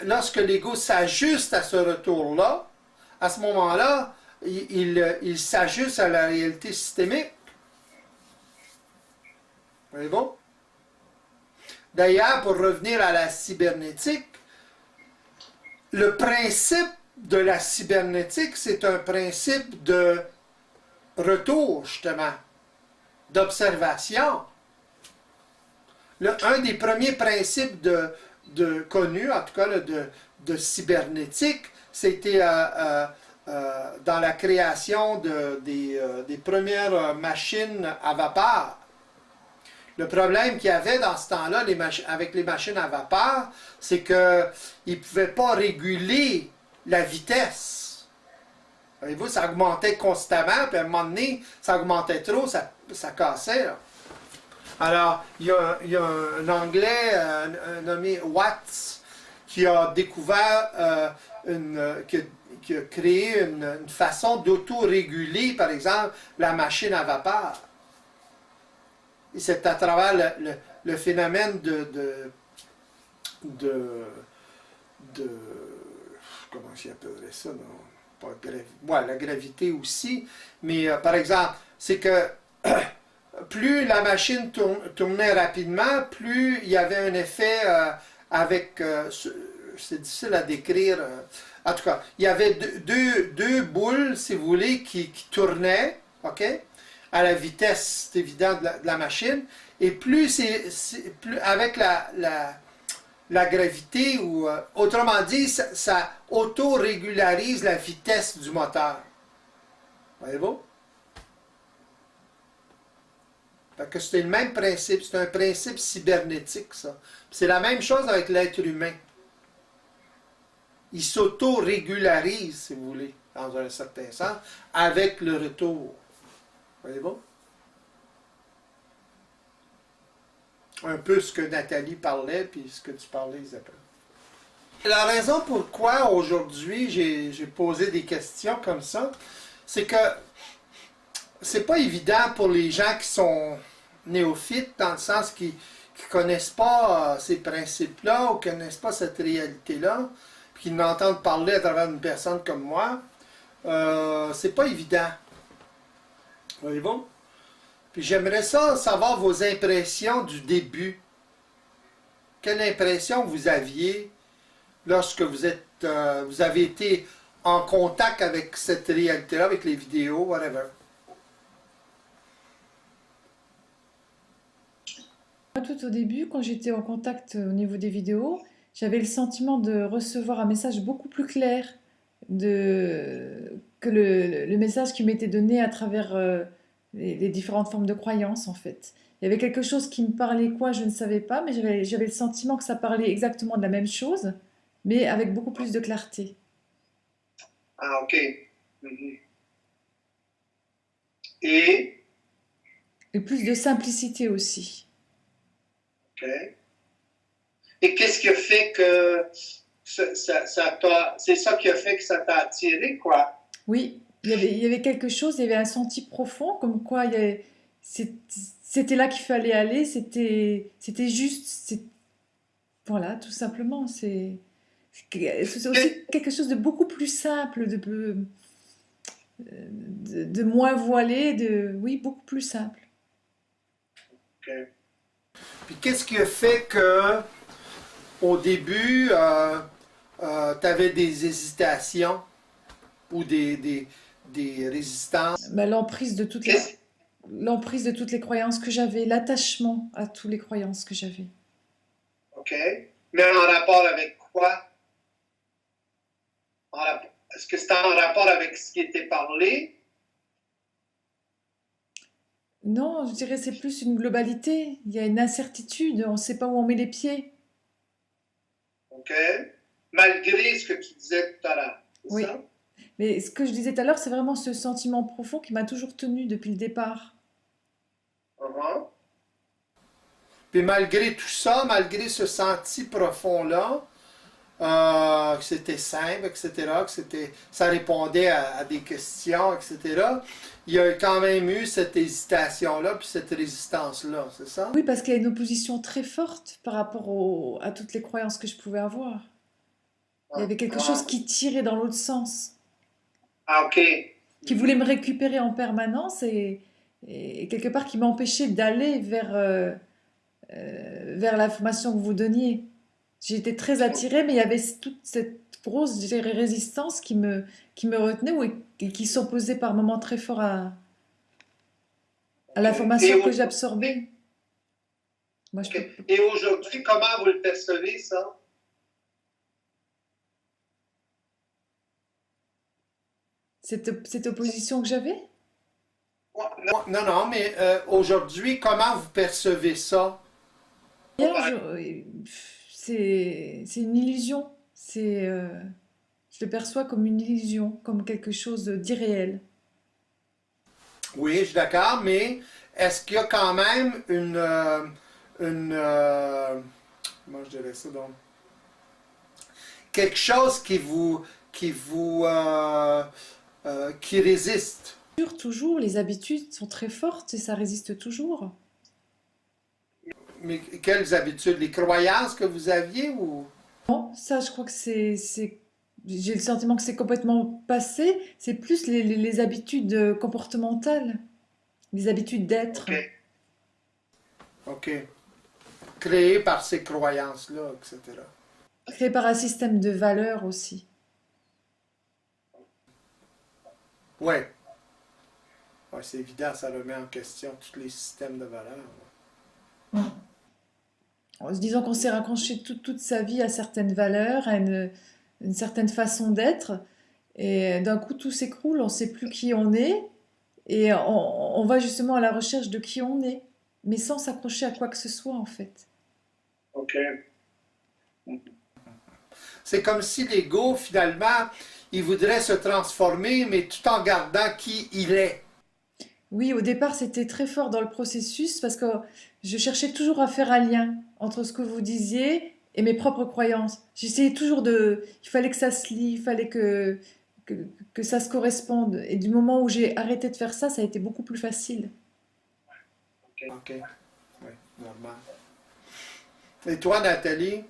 lorsque l'ego s'ajuste à ce retour-là, à ce moment-là, il s'ajuste à la réalité systémique. Voyez-vous? D'ailleurs, pour revenir à la cybernétique, le principe de la cybernétique, c'est un principe de retour, justement, d'observation. Un des premiers principes connus, en tout cas de cybernétique, c'était dans la création des premières machines à vapeur. Le problème qu'il y avait dans ce temps-là avec les machines à vapeur, c'est qu'ils ne pouvaient pas réguler la vitesse. Voyez-vous, ça augmentait constamment, puis à un moment donné, ça augmentait trop, ça cassait. Là. Alors, il y a un Anglais nommé Watts qui a découvert, qui a créé une façon d'auto-réguler, par exemple, la machine à vapeur. Et c'est à travers le phénomène comment j'appellerais ça, non? La gravité aussi, mais par exemple, c'est que plus la machine tournait rapidement, plus il y avait un effet avec, c'est difficile à décrire, en tout cas, il y avait deux boules, si vous voulez, qui tournaient, ok, à la vitesse, c'est évident, de la machine, et plus plus avec la gravité, ou autrement dit, ça auto-régularise la vitesse du moteur. Voyez-vous? Fait que c'est le même principe, c'est un principe cybernétique, ça. C'est la même chose avec l'être humain. Il s'auto-régularise, si vous voulez, dans un certain sens, avec le retour. Voyez-vous? Un peu ce que Nathalie parlait, puis ce que tu parlais, Isabelle. La raison pourquoi aujourd'hui j'ai posé des questions comme ça, c'est que c'est pas évident pour les gens qui sont néophytes, dans le sens qu'ils ne connaissent pas ces principes-là, ou ne connaissent pas cette réalité-là, puis qu'ils n'entendent parler à travers une personne comme moi. C'est pas évident. Voyez-vous? Puis j'aimerais savoir vos impressions du début. Quelle impression vous aviez lorsque vous avez été en contact avec cette réalité-là, avec les vidéos, whatever. Tout au début, quand j'étais en contact au niveau des vidéos, j'avais le sentiment de recevoir un message beaucoup plus clair que le message qui m'était donné à travers les différentes formes de croyances, en fait. Il y avait quelque chose qui me parlait quoi, je ne savais pas, mais j'avais le sentiment que ça parlait exactement de la même chose, mais avec beaucoup plus de clarté. Ah, ok. Mhm. Et plus de simplicité aussi. Ok. Et qu'est-ce qui a fait que c'est ça qui a fait que ça t'a attiré, quoi? Oui, il y avait quelque chose, il y avait un senti profond, comme quoi c'était là qu'il fallait aller, c'était juste, voilà, tout simplement. C'est aussi quelque chose de beaucoup plus simple, de moins voilé, oui, beaucoup plus simple. Ok. Puis qu'est-ce qui a fait que, au début, tu avais des hésitations ou des résistances? Bah, l'emprise de toutes les croyances que j'avais, l'attachement à toutes les croyances que j'avais. OK. Mais en rapport avec quoi? Est-ce que c'était en rapport avec ce qui était parlé? Non, je dirais c'est plus une globalité. Il y a une incertitude, on ne sait pas où on met les pieds. OK. Malgré ce que tu disais tout à l'heure. Oui. Ça? Mais ce que je disais tout à l'heure, c'est vraiment ce sentiment profond qui m'a toujours tenu depuis le départ. Uh-huh. Puis malgré tout ça, malgré ce senti profond-là, que c'était simple, etc., ça répondait à des questions, etc., il y a quand même eu cette hésitation-là, puis cette résistance-là, c'est ça? Oui, parce qu'il y a une opposition très forte par rapport à toutes les croyances que je pouvais avoir. Il y avait quelque Ah, chose qui tirait dans l'autre sens, ah, ok. qui voulait me récupérer en permanence et quelque part qui m'empêchait d'aller vers l'information que vous donniez. J'étais très attirée, mais il y avait toute cette grosse, je dirais, résistance qui me retenait ou et qui s'opposait par moments très fort à Ok. l'information que j'absorbais. Moi, je Ok. peux, Et aujourd'hui, comment vous le percevez, ça? cette opposition que j'avais, Non, non, non, mais aujourd'hui, comment vous percevez ça? hier, c'est une illusion. Je le perçois comme une illusion, comme quelque chose d'irréel. Oui, je suis d'accord, mais est-ce qu'il y a quand même une comment je dirais ça donc? Quelque chose qui résiste. Toujours, les habitudes sont très fortes et ça résiste toujours. Mais quelles habitudes? Les croyances que vous aviez ou? Non, ça, je crois que j'ai le sentiment que c'est complètement passé. C'est plus les habitudes comportementales, les habitudes d'être. OK. OK. Créées par ces croyances-là, etc. Créé par un système de valeurs aussi. Ouais. Ouais, c'est évident, ça remet en question tous les systèmes de valeurs. En se disant qu'on s'est raccroché toute sa vie à certaines valeurs, à une certaine façon d'être, et d'un coup tout s'écroule, on ne sait plus qui on est, et on va justement à la recherche de qui on est, mais sans s'accrocher à quoi que ce soit en fait. OK. C'est comme si l'ego, finalement, il voudrait se transformer, mais tout en gardant qui il est. Oui, au départ c'était très fort dans le processus parce que je cherchais toujours à faire un lien entre ce que vous disiez et mes propres croyances. J'essayais toujours il fallait que ça se lie, il fallait que, que ça se corresponde. Et du moment où j'ai arrêté de faire ça, ça a été beaucoup plus facile. OK. Oui, normal. Et toi, Nathalie?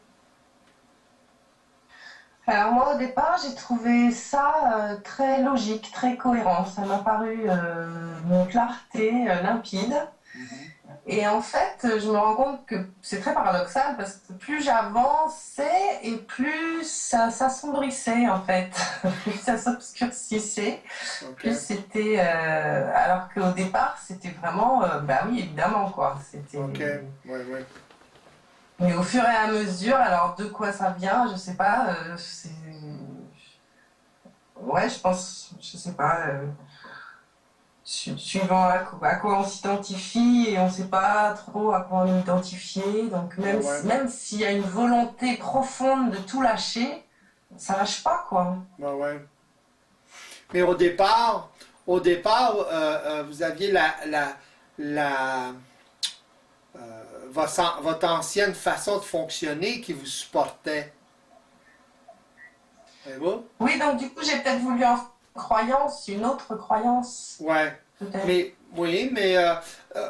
Alors moi au départ j'ai trouvé ça très logique, très cohérent. Ça m'a paru d'une clarté limpide. Et en fait je me rends compte que c'est très paradoxal parce que plus j'avançais et plus ça s'assombrissait en fait, plus ça s'obscurcissait, OK. plus c'était... alors qu'au départ c'était vraiment, bah oui évidemment quoi, c'était... OK. Oui, oui. Mais au fur et à mesure, alors de quoi ça vient, je sais pas, ouais, je pense, je sais pas, suivant à quoi on s'identifie et on sait pas trop à quoi on est identifié. Donc Ouais, ouais. même s'il y a une volonté profonde de tout lâcher, ça lâche pas quoi. Ouais, ouais. Mais au départ, vous aviez la, votre ancienne façon de fonctionner qui vous supportait. Voyez-vous? Oui, donc du coup, j'ai peut-être voulu une autre croyance, Ouais. peut-être. Mais, oui, mais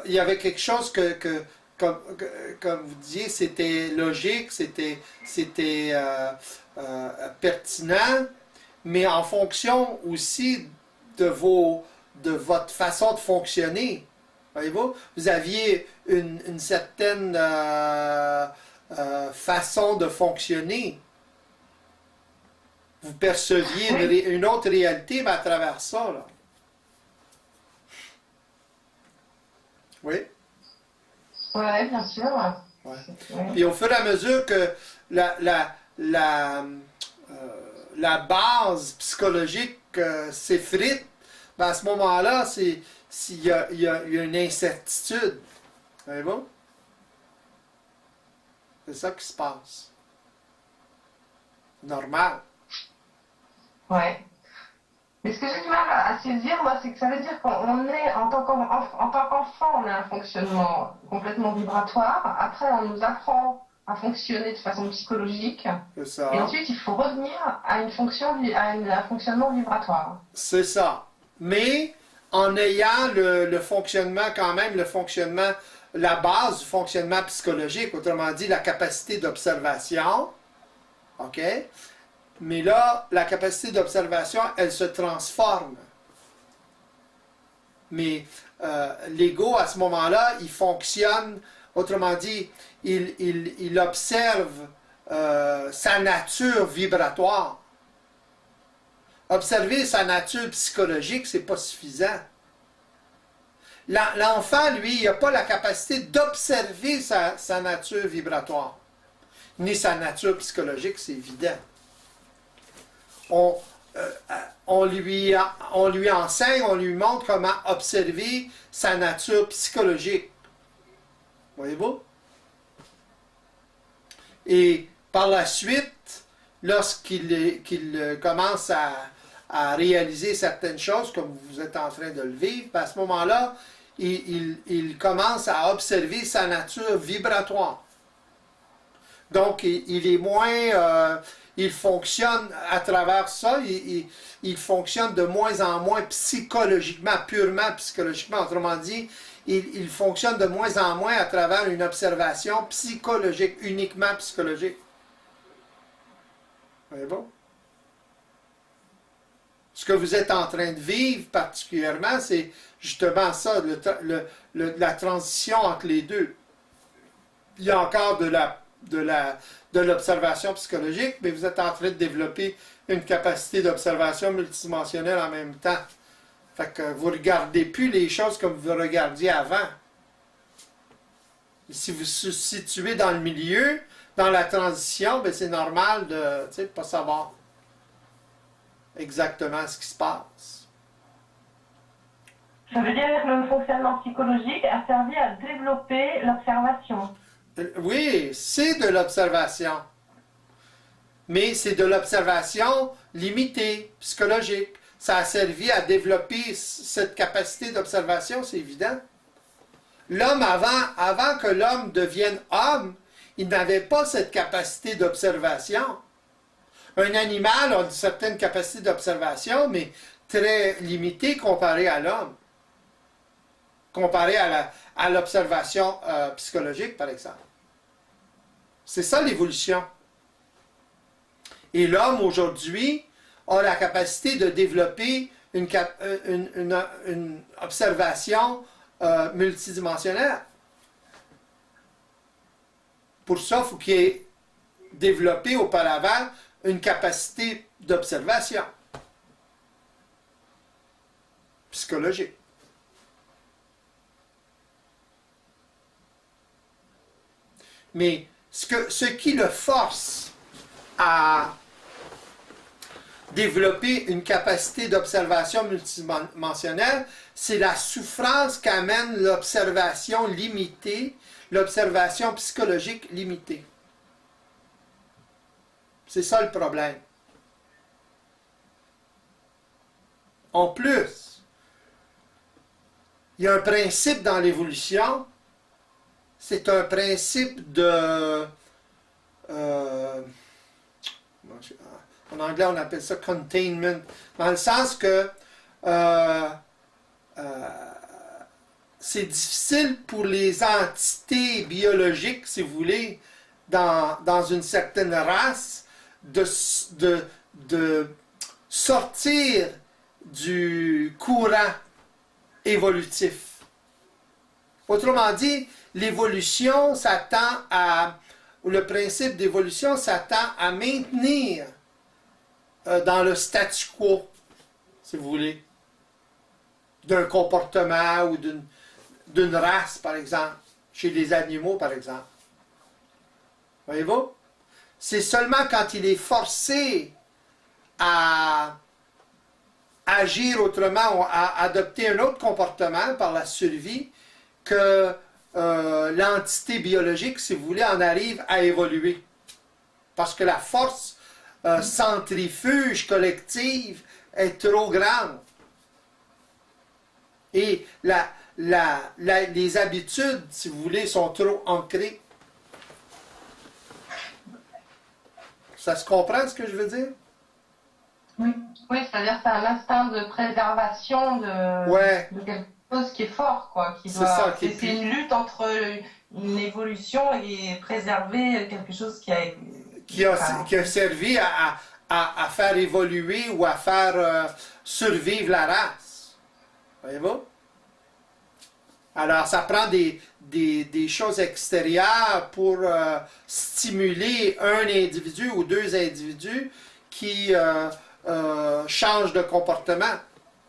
il y avait quelque chose comme vous disiez, c'était logique, c'était pertinent, mais en fonction aussi de votre façon de fonctionner. Voyez-vous? Vous aviez une certaine façon de fonctionner. Vous perceviez Oui, une autre réalité, mais à travers ça, là. Oui? ouais, bien sûr. Ouais. Ouais. Puis au fur et à mesure que la, la, la, la base psychologique s'effrite, ben à ce moment-là, il y a une incertitude. Voyez-vous? C'est ça qui se passe. Normal. Ouais. Mais ce que j'ai du mal à saisir, moi, c'est que ça veut dire qu'on est, en tant qu'enfant, on a un fonctionnement complètement vibratoire. Après, on nous apprend à fonctionner de façon psychologique. C'est ça. Et ensuite, il faut revenir à une fonction, à un fonctionnement vibratoire. C'est ça. Mais en ayant le fonctionnement quand même, la base du fonctionnement psychologique, autrement dit la capacité d'observation, OK? Mais là, la capacité d'observation, elle se transforme. Mais l'ego, à ce moment-là, il fonctionne, autrement dit, il observe sa nature vibratoire. Observer sa nature psychologique, c'est pas suffisant. L'enfant, lui, il n'a pas la capacité d'observer sa nature vibratoire, ni sa nature psychologique, c'est évident. On lui enseigne, on lui montre comment observer sa nature psychologique. Voyez-vous? Et par la suite, lorsqu'il commence à réaliser certaines choses, comme vous êtes en train de le vivre, à ce moment-là, il commence à observer sa nature vibratoire. Donc, il est moins... il fonctionne à travers ça, il fonctionne de moins en moins psychologiquement, purement psychologiquement. Autrement dit, il fonctionne de moins en moins à travers une observation psychologique, uniquement psychologique. Voyez bon? Ce que vous êtes en train de vivre particulièrement, c'est justement ça, la transition entre les deux. Il y a encore de l'observation psychologique, mais vous êtes en train de développer une capacité d'observation multidimensionnelle en même temps. Fait que vous ne regardez plus les choses comme vous regardiez avant. Si vous vous situez dans le milieu, dans la transition, ben c'est normal de ne pas savoir exactement ce qui se passe. Ça veut dire que le fonctionnement psychologique a servi à développer l'observation. Oui, c'est de l'observation. Mais c'est de l'observation limitée, psychologique. Ça a servi à développer cette capacité d'observation, c'est évident. L'homme, avant que l'homme devienne homme, il n'avait pas cette capacité d'observation. Un animal a une certaine capacité d'observation, mais très limitée comparée à l'homme. Comparée à l'observation psychologique, par exemple. C'est ça l'évolution. Et l'homme, aujourd'hui, a la capacité de développer une observation multidimensionnelle. Pour ça, il faut qu'il ait développé auparavant une capacité d'observation psychologique. Mais ce qui le force à développer une capacité d'observation multidimensionnelle, c'est la souffrance qu'amène l'observation limitée, l'observation psychologique limitée. C'est ça le problème. En plus, il y a un principe dans l'évolution, c'est un principe de... en anglais, on appelle ça containment, dans le sens que c'est difficile pour les entités biologiques, si vous voulez, dans une certaine race, de sortir du courant évolutif. Autrement dit, l'évolution s'attend à, ou le principe d'évolution s'attend à maintenir dans le statu quo, si vous voulez, d'un comportement ou d'une race, par exemple, chez les animaux, par exemple. Voyez-vous? C'est seulement quand il est forcé à agir autrement ou à adopter un autre comportement par la survie que l'entité biologique, si vous voulez, en arrive à évoluer. Parce que la force centrifuge collective est trop grande. Et les habitudes, si vous voulez, sont trop ancrées. Ça se comprend ce que je veux dire? Oui, c'est-à-dire que c'est un instinct de préservation Ouais, de quelque chose qui est fort, quoi. c'est ça. C'est une lutte entre une évolution et préserver quelque chose Qui a servi à faire évoluer ou à faire survivre la race. Voyez-vous? Alors, ça prend des choses extérieures pour stimuler un individu ou deux individus qui changent de comportement.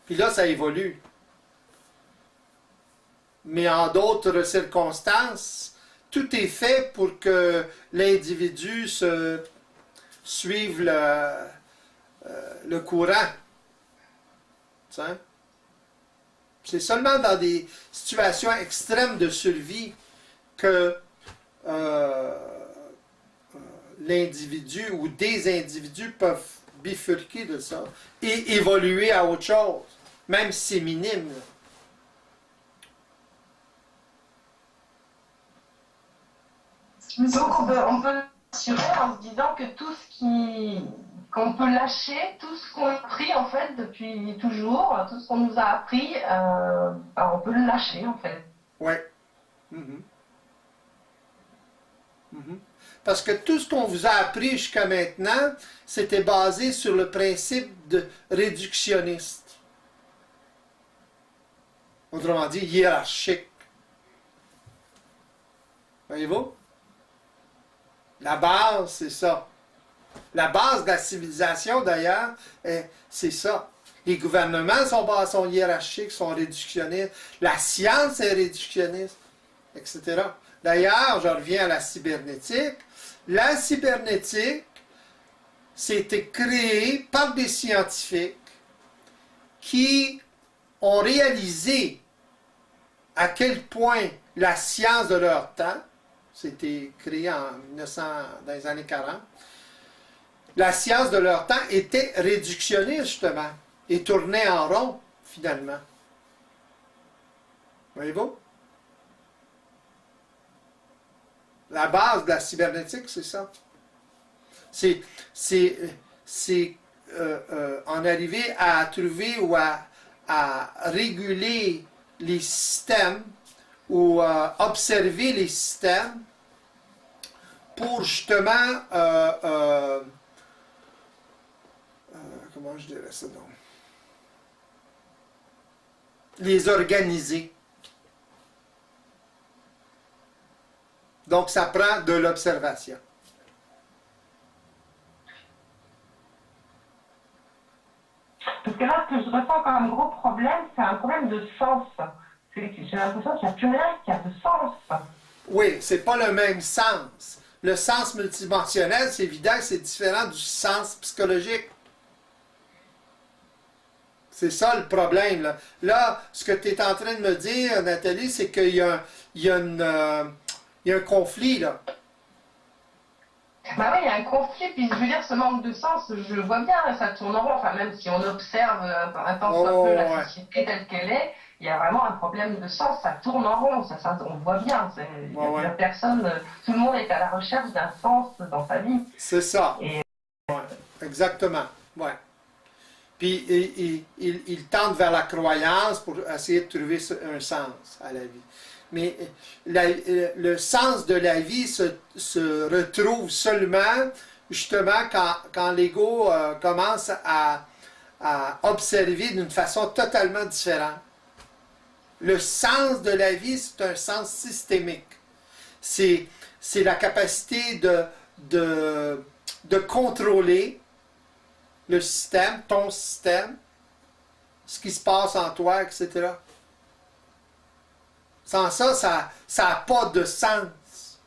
Puis là, ça évolue. Mais en d'autres circonstances, tout est fait pour que l'individu suive le courant. Tu sais? C'est seulement dans des situations extrêmes de survie que l'individu ou des individus peuvent bifurquer de ça et évoluer à autre chose, même si c'est minime. Donc on peut l'assurer en se disant que qu'on peut lâcher, tout ce qu'on a appris en fait depuis toujours, tout ce qu'on nous a appris, on peut le lâcher en fait. Oui. Mm-hmm. Mm-hmm. Parce que tout ce qu'on vous a appris jusqu'à maintenant, c'était basé sur le principe de réductionniste. Autrement dit, hiérarchique. Voyez-vous? La base, c'est ça. La base de la civilisation, d'ailleurs, c'est ça. Les gouvernements sont hiérarchiques, sont réductionnistes. La science est réductionniste, etc. D'ailleurs, je reviens à la cybernétique. La cybernétique, c'était créé par des scientifiques qui ont réalisé à quel point la science de leur temps, c'était créé en 1900, dans les années 40, la science de leur temps était réductionniste, justement, et tournait en rond, finalement. Voyez-vous? La base de la cybernétique, c'est ça. C'est en arriver à trouver ou à réguler les systèmes ou observer les systèmes pour justement comment je dirais ça donc? Les organiser. Donc ça prend de l'observation. Parce que là, ce que je ressens comme un gros problème, c'est un problème de sens. J'ai l'impression qu'il n'y a plus rien qui a de sens. Oui, c'est pas le même sens. Le sens multidimensionnel, c'est évident que c'est différent du sens psychologique. C'est ça le problème. Là, ce que tu es en train de me dire, Nathalie, c'est qu'il y a un conflit, là. Bah oui, il y a un conflit, puis je veux dire, ce manque de sens, je le vois bien, ça tourne en rond, enfin même si on observe un temps soit peu la société telle qu'elle est, il y a vraiment un problème de sens, ça tourne en rond, on le voit bien, la personne, tout le monde est à la recherche d'un sens dans sa vie. C'est ça. Et... Ouais, exactement, ouais. Puis il tente vers la croyance pour essayer de trouver un sens à la vie. Mais le sens de la vie se retrouve seulement, justement, quand l'ego commence à observer d'une façon totalement différente. Le sens de la vie, c'est un sens systémique. C'est la capacité de contrôler le système, ton système, ce qui se passe en toi, etc. Sans ça, ça n'a pas de sens.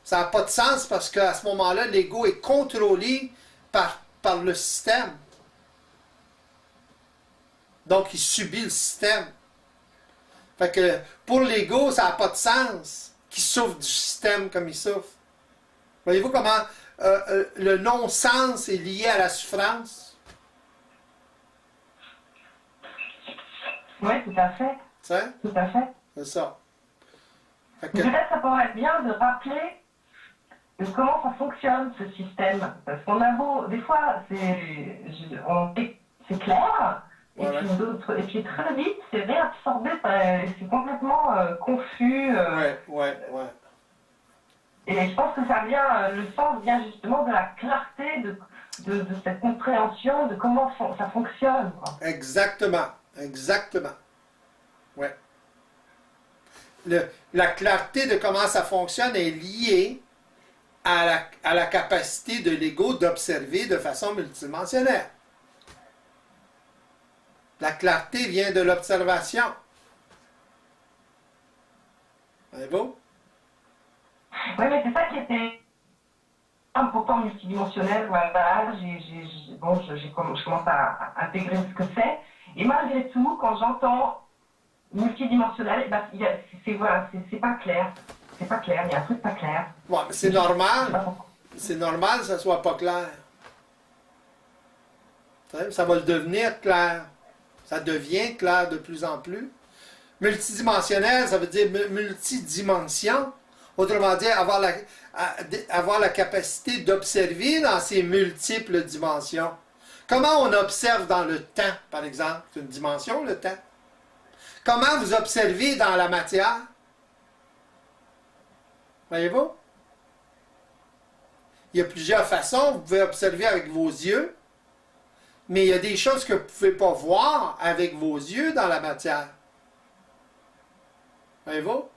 Ça n'a pas de sens parce qu'à ce moment-là, l'ego est contrôlé par le système. Donc, il subit le système. Fait que pour l'ego, ça n'a pas de sens qu'il souffre du système comme il souffre. Voyez-vous comment le non-sens est lié à la souffrance? Oui, tout à fait. T'sais? Tout à fait. C'est ça. Fait que... Peut-être que ça pourrait être bien de rappeler de comment ça fonctionne ce système. Parce qu'on a beau, des fois, c'est clair, et Ouais, puis d'autres, et puis très vite, c'est réabsorbé, c'est complètement confus. ouais. Et je pense que ça vient, le sens vient justement de la clarté de cette compréhension de comment ça fonctionne, quoi. Exactement. Ouais. La clarté de comment ça fonctionne est liée à la capacité de l'ego d'observer de façon multidimensionnelle. La clarté vient de l'observation. Voyez-vous? Oui, mais c'est ça qui était important multidimensionnel. Voilà, je commence à intégrer ce que c'est. Et malgré tout, quand j'entends multidimensionnel, ben, c'est pas clair. C'est pas clair, il y a un truc pas clair. Bon, mais c'est normal. C'est normal que ça soit pas clair. Ça va le devenir clair. Ça devient clair de plus en plus. Multidimensionnel, ça veut dire multidimension. Autrement dit, avoir la capacité d'observer dans ces multiples dimensions. Comment on observe dans le temps, par exemple? C'est une dimension, le temps. Comment vous observez dans la matière? Voyez-vous? Il y a plusieurs façons. Vous pouvez observer avec vos yeux, mais il y a des choses que vous ne pouvez pas voir avec vos yeux dans la matière. Voyez-vous?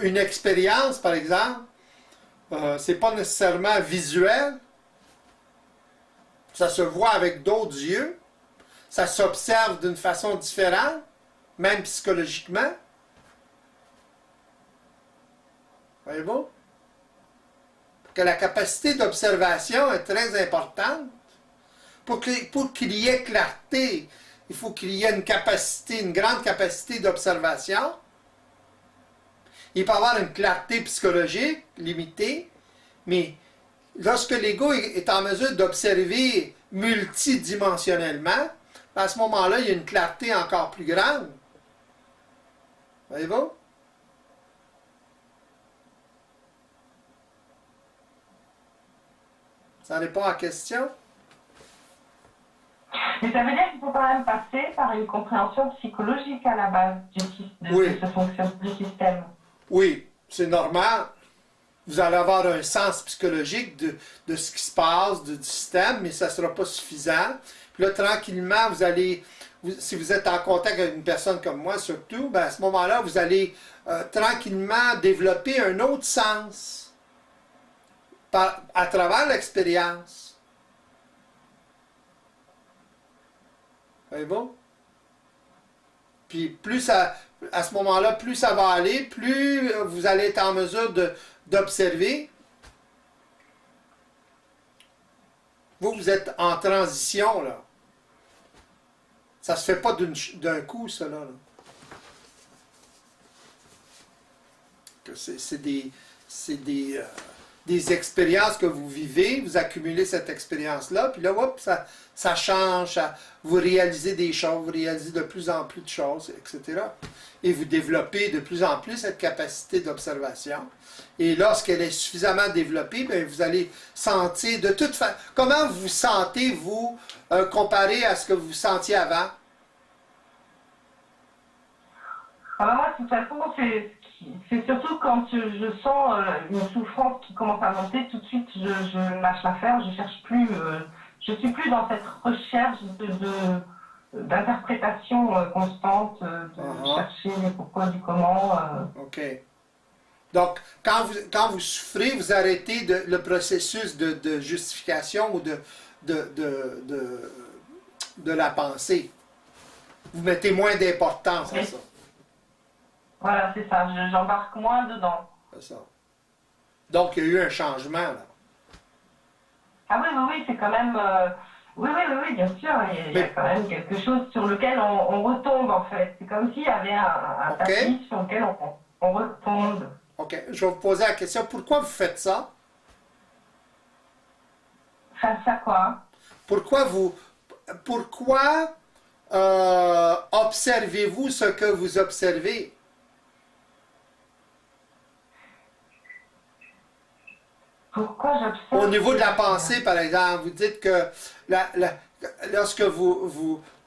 Une expérience, par exemple, c'est pas nécessairement visuel. Ça se voit avec d'autres yeux. Ça s'observe d'une façon différente, même psychologiquement. Voyez-vous? Que la capacité d'observation est très importante. Pour qu'il y ait clarté, il faut qu'il y ait une grande capacité d'observation. Il peut y avoir une clarté psychologique limitée, mais lorsque l'ego est en mesure d'observer multidimensionnellement, à ce moment-là, il y a une clarté encore plus grande. Voyez-vous? Ça répond à la question? Mais ça veut dire qu'il faut quand même passer par une compréhension psychologique à la base de ce fonctionnement du système. Oui, c'est normal. Vous allez avoir un sens psychologique de ce qui se passe, du système, mais ça ne sera pas suffisant. Puis là, tranquillement, si vous êtes en contact avec une personne comme moi, surtout, ben à ce moment-là, vous allez tranquillement développer un autre sens à travers l'expérience. Voyez-vous? Puis à ce moment-là, plus ça va aller, plus vous allez être en mesure d'observer. Vous êtes en transition, là. Ça se fait pas d'un coup, ça, là. C'est des expériences que vous vivez, vous accumulez cette expérience-là, puis là, hop, ça change, vous réalisez des choses, vous réalisez de plus en plus de choses, etc. Et vous développez de plus en plus cette capacité d'observation. Et lorsqu'elle est suffisamment développée, bien, vous allez sentir de toute façon... Comment vous sentez, vous, comparé à ce que vous sentiez avant? Alors moi, de toute façon, c'est surtout quand je sens une souffrance qui commence à monter, tout de suite, je lâche l'affaire, je cherche plus... je suis plus dans cette recherche d'interprétation constante, de chercher les pourquoi du comment. OK. Donc, quand vous souffrez, vous arrêtez le processus de justification ou de la pensée. Vous mettez moins d'importance à ça. Voilà, c'est ça. J'embarque moins dedans. C'est ça. Donc, il y a eu un changement, là. Ah oui, c'est quand même... Oui, bien sûr. Il y a quand même quelque chose sur lequel on retombe, en fait. C'est comme s'il y avait un tapis sur lequel on retombe. OK. Je vais vous poser la question. Pourquoi vous faites ça? Face à quoi? Pourquoi observez-vous ce que vous observez? Pourquoi j'observe? Au niveau de la pensée, par exemple, vous dites que lorsque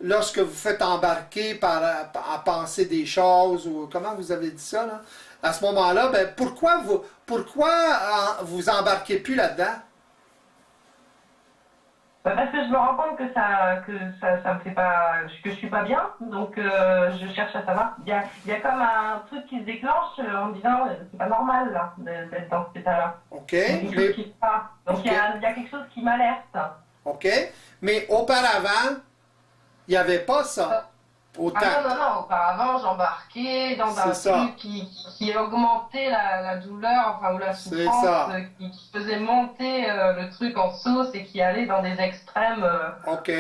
lorsque vous faites embarquer à penser des choses, ou comment vous avez dit ça, là, à ce moment-là, ben, pourquoi vous embarquez plus là-dedans? Bah, parce que je me rends compte ça me fait pas, que je suis pas bien, donc je cherche à savoir. Il y a comme un truc qui se déclenche en me disant c'est pas normal là d'être dans cet état-là. OK, Il y a quelque chose qui se passe. Donc OK. il y a quelque chose qui m'alerte. OK, mais auparavant, il n'y avait pas ça. Autant. Ah non, auparavant j'embarquais dans un C'est ça. truc qui augmentait la douleur, enfin, ou la C'est souffrance, ça. Qui faisait monter le truc en sauce et qui allait dans des extrêmes OK,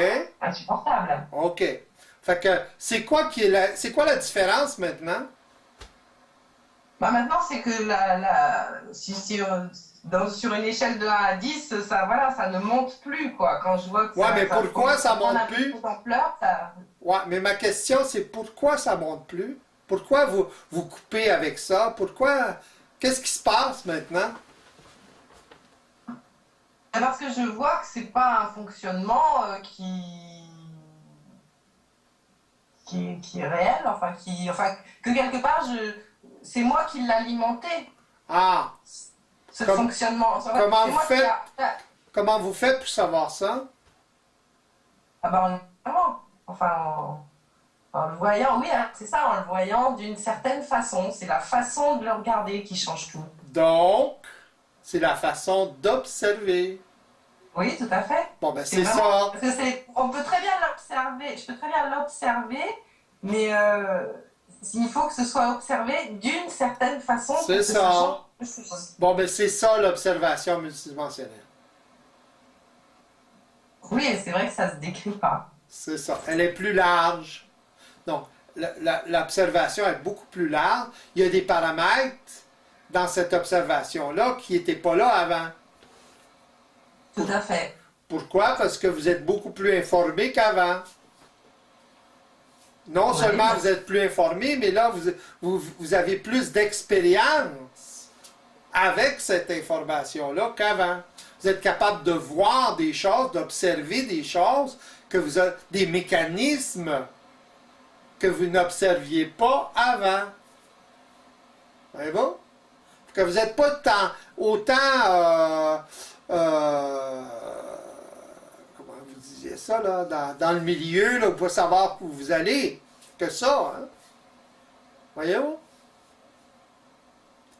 insupportables. OK. Fait que c'est quoi la différence maintenant? Bah maintenant c'est que sur une échelle de 1 à 10, ça ne monte plus quoi. Quand je vois que Ouais, mais pourquoi ça monte prend plus? d'ampleur, Ouais, mais ma question, c'est pourquoi ça monte plus? Pourquoi vous coupez avec ça? Pourquoi? Qu'est-ce qui se passe maintenant? parce que je vois que c'est pas un fonctionnement qui est réel, que quelque part c'est moi qui l'alimenté, Ah, ce Comme- fonctionnement. comment C'est vous moi qui faites? a- comment vous faites pour savoir ça? Ah bah en le voyant, oui, hein, c'est ça, en le voyant d'une certaine façon. C'est la façon de le regarder qui change tout. Donc, c'est la façon d'observer. Oui, tout à fait. Bon, ben c'est vraiment- ça. Parce que on peut très bien l'observer, je peux très bien l'observer, mais il faut que ce soit observé d'une certaine façon pour C'est que ça. change quelque chose. Bon, ben c'est ça l'observation multidimensionnelle. Oui, c'est vrai que ça se décrit pas. C'est ça. Elle est plus large. Donc, l'observation est beaucoup plus large. Il y a des paramètres dans cette observation-là qui n'étaient pas là avant. Tout à fait. Pourquoi? Parce que vous êtes beaucoup plus informé qu'avant. Non Oui, seulement mais- vous êtes plus informé, mais là, vous avez plus d'expérience avec cette information-là qu'avant. Vous êtes capable de voir des choses, d'observer des choses, des mécanismes que vous n'observiez pas avant. Voyez-vous? Que vous n'êtes pas autant comment vous disiez ça, là, dans le milieu, là, pour savoir où vous allez, que ça, hein? Voyez-vous?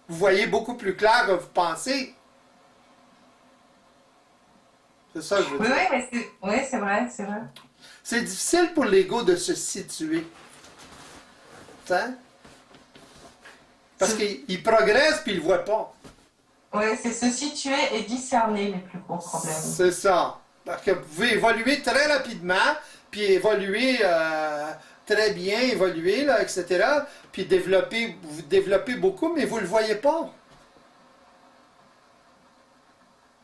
Vous voyez beaucoup plus clair que vous pensez. C'est ça que je veux Oui, dire. oui, mais c'est vrai, c'est vrai. C'est difficile pour l'ego de se situer. T'sais? Parce qu'il progresse puis il ne le voit pas. Oui, c'est se situer et discerner les plus gros problèmes. C'est ça. Parce que vous pouvez évoluer très rapidement, puis évoluer très bien, évoluer, là, etc. Puis vous développez beaucoup, mais vous ne le voyez pas.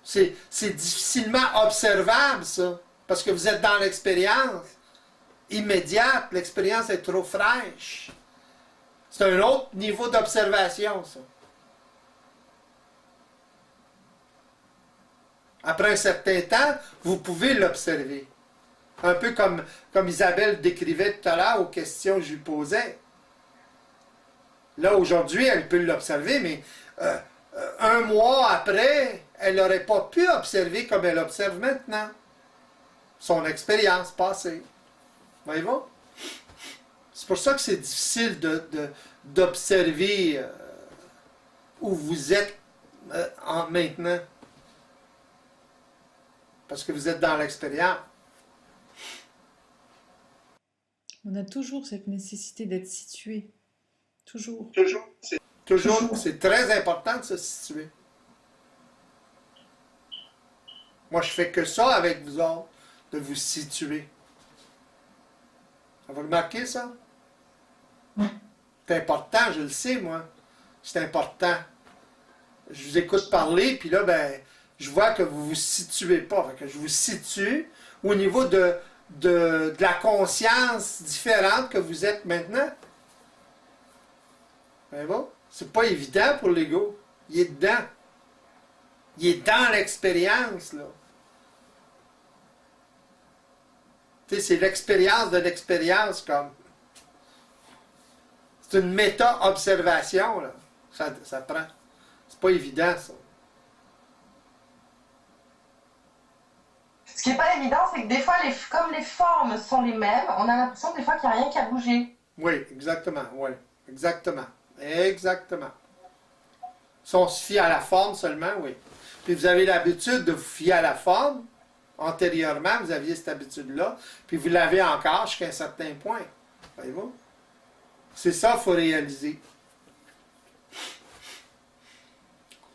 C'est difficilement observable, ça. Parce que vous êtes dans l'expérience immédiate. L'expérience est trop fraîche. C'est un autre niveau d'observation, ça. Après un certain temps, vous pouvez l'observer. Un peu comme Isabelle décrivait tout à l'heure aux questions que je lui posais. Là, aujourd'hui, elle peut l'observer, mais un mois après, elle n'aurait pas pu observer comme elle observe maintenant. Son expérience passée. Voyez-vous? C'est pour ça que c'est difficile d'observer où vous êtes maintenant. Parce que vous êtes dans l'expérience. On a toujours cette nécessité d'être situé. Toujours. Toujours, c'est très important de se situer. Moi, je fais que ça avec vous autres, de vous situer. Vous remarquez ça? C'est important, je le sais, moi. C'est important. Je vous écoute parler, puis là, ben, je vois que vous ne vous situez pas. Fait que je vous situe au niveau de la conscience différente que vous êtes maintenant. Ben bon, c'est pas évident pour l'ego. Il est dedans. Il est dans l'expérience, là. Tu sais, c'est l'expérience de l'expérience, comme. C'est une méta-observation, là. Ça prend. C'est pas évident, ça. Ce qui n'est pas évident, c'est que des fois, comme les formes sont les mêmes, on a l'impression des fois qu'il n'y a rien qui a bougé. Oui, exactement, oui. Exactement. Exactement. Si on se fie à la forme seulement, oui. Puis vous avez l'habitude de vous fier à la forme. Antérieurement, vous aviez cette habitude-là. Puis vous l'avez encore jusqu'à un certain point. Voyez-vous? C'est ça qu'il faut réaliser.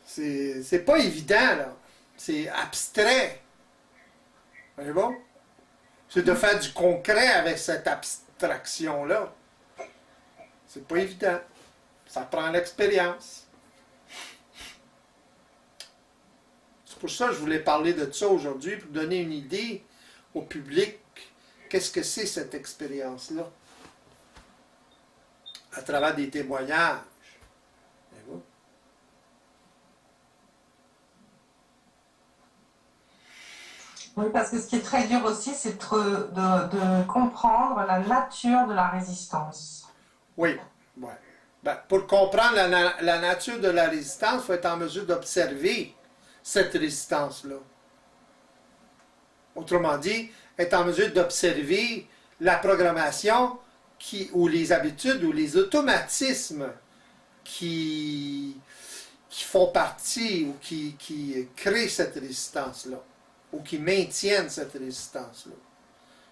C'est pas évident, là. C'est abstrait. Voyez-vous? C'est de faire du concret avec cette abstraction-là. C'est pas évident. Ça prend l'expérience. C'est pour ça que je voulais parler de ça aujourd'hui, pour donner une idée au public. Qu'est-ce que c'est cette expérience-là? À travers des témoignages. Voyez-vous? Oui, parce que ce qui est très dur aussi, c'est de comprendre la nature de la résistance. Oui. Ouais. Ben, pour comprendre la nature de la résistance, il faut être en mesure d'observer cette résistance-là. Autrement dit, être en mesure d'observer la programmation ou les habitudes ou les automatismes qui font partie ou qui créent cette résistance-là ou qui maintiennent cette résistance-là.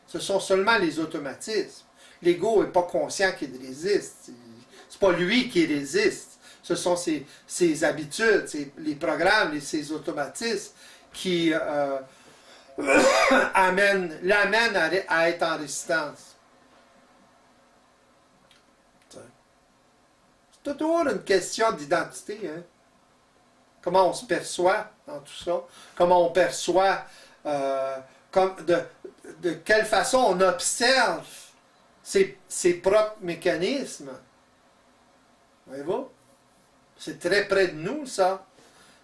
Ce sont seulement les automatismes. L'ego n'est pas conscient qu'il résiste. C'est pas lui qui résiste. Ce sont ses habitudes, les programmes, ses automatismes qui l'amènent à être en résistance. C'est toujours une question d'identité. Hein? Comment on se perçoit dans tout ça. Comment on perçoit, de quelle façon on observe ses propres mécanismes. Voyez-vous? C'est très près de nous, ça.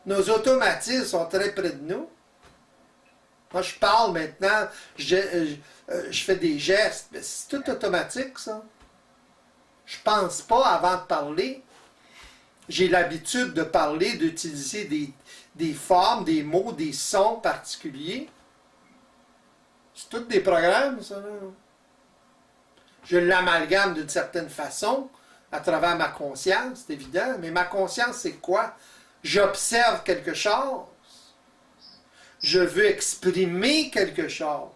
Nos automatismes sont très près de nous. Moi, je parle maintenant, je fais des gestes. C'est tout automatique, ça. Je pense pas avant de parler. J'ai l'habitude de parler, d'utiliser des formes, des mots, des sons particuliers. C'est tous des programmes, ça. Là. Je l'amalgame d'une certaine façon à travers ma conscience, c'est évident. Mais ma conscience, c'est quoi? J'observe quelque chose. Je veux exprimer quelque chose.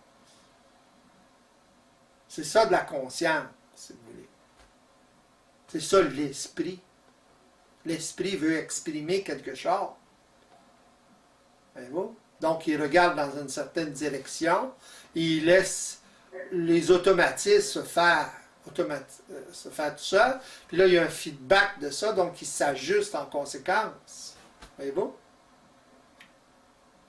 C'est ça de la conscience, si vous voulez. C'est ça l'esprit. L'esprit veut exprimer quelque chose. Voyez-vous? Donc, il regarde dans une certaine direction et il laisse les automatismes se faire tout seul. Puis là, il y a un feedback de ça, donc il s'ajuste en conséquence. Voyez-vous?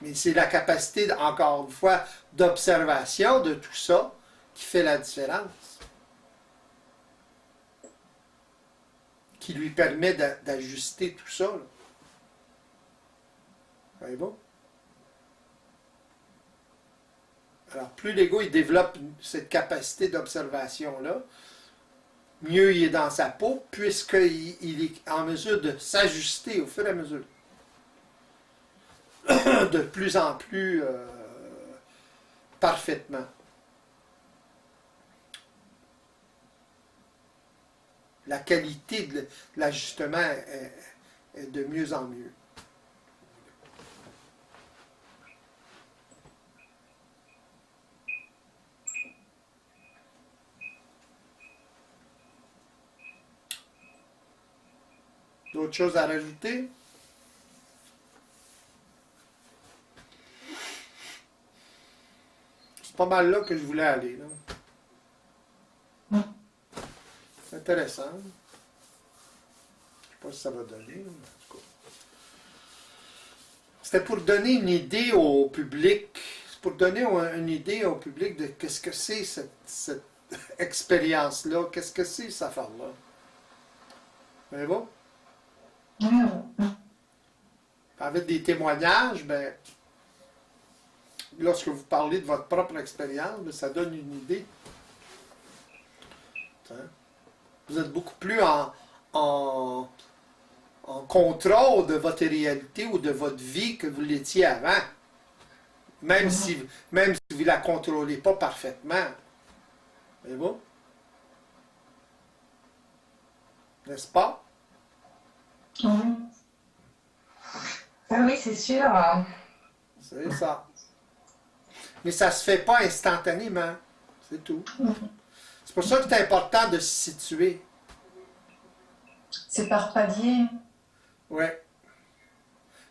Mais c'est la capacité, encore une fois, d'observation de tout ça qui fait la différence. Qui lui permet d'ajuster tout ça. Là. Voyez-vous? Alors, plus l'ego il développe cette capacité d'observation-là, mieux il est dans sa peau, puisqu'il est en mesure de s'ajuster au fur et à mesure. De plus en plus parfaitement. La qualité de l'ajustement est de mieux en mieux. D'autres choses à rajouter? C'est pas mal là que je voulais aller. Là. C'est intéressant. Je ne sais pas si ça va donner. Mais en tout cas. C'était pour donner une idée au public. C'est pour donner une idée au public de qu'est-ce que c'est cette expérience-là. Qu'est-ce que c'est cette affaire-là. Voyez-vous? avec des témoignages, ben, lorsque vous parlez de votre propre expérience, ben, ça donne une idée. Hein? Vous êtes beaucoup plus en contrôle de votre réalité ou de votre vie que vous l'étiez avant. Même si vous ne la contrôlez pas parfaitement. Voyez-vous? N'est-ce pas? Mhm. Ah oui, c'est sûr. C'est ça. Mais ça ne se fait pas instantanément. C'est tout. C'est pour ça que c'est important de se situer. C'est par palier. Oui.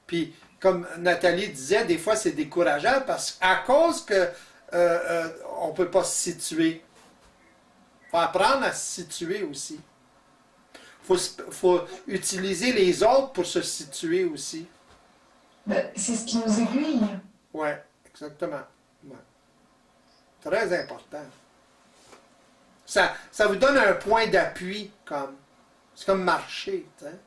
Puis, comme Nathalie disait, des fois c'est décourageant à cause que on ne peut pas se situer. Il faut apprendre à se situer aussi. Faut utiliser les autres pour se situer aussi. Ben, c'est ce qui nous aiguille. Oui, exactement. Ouais. Très important. Ça vous donne un point d'appui, comme. C'est comme marcher, tu sais.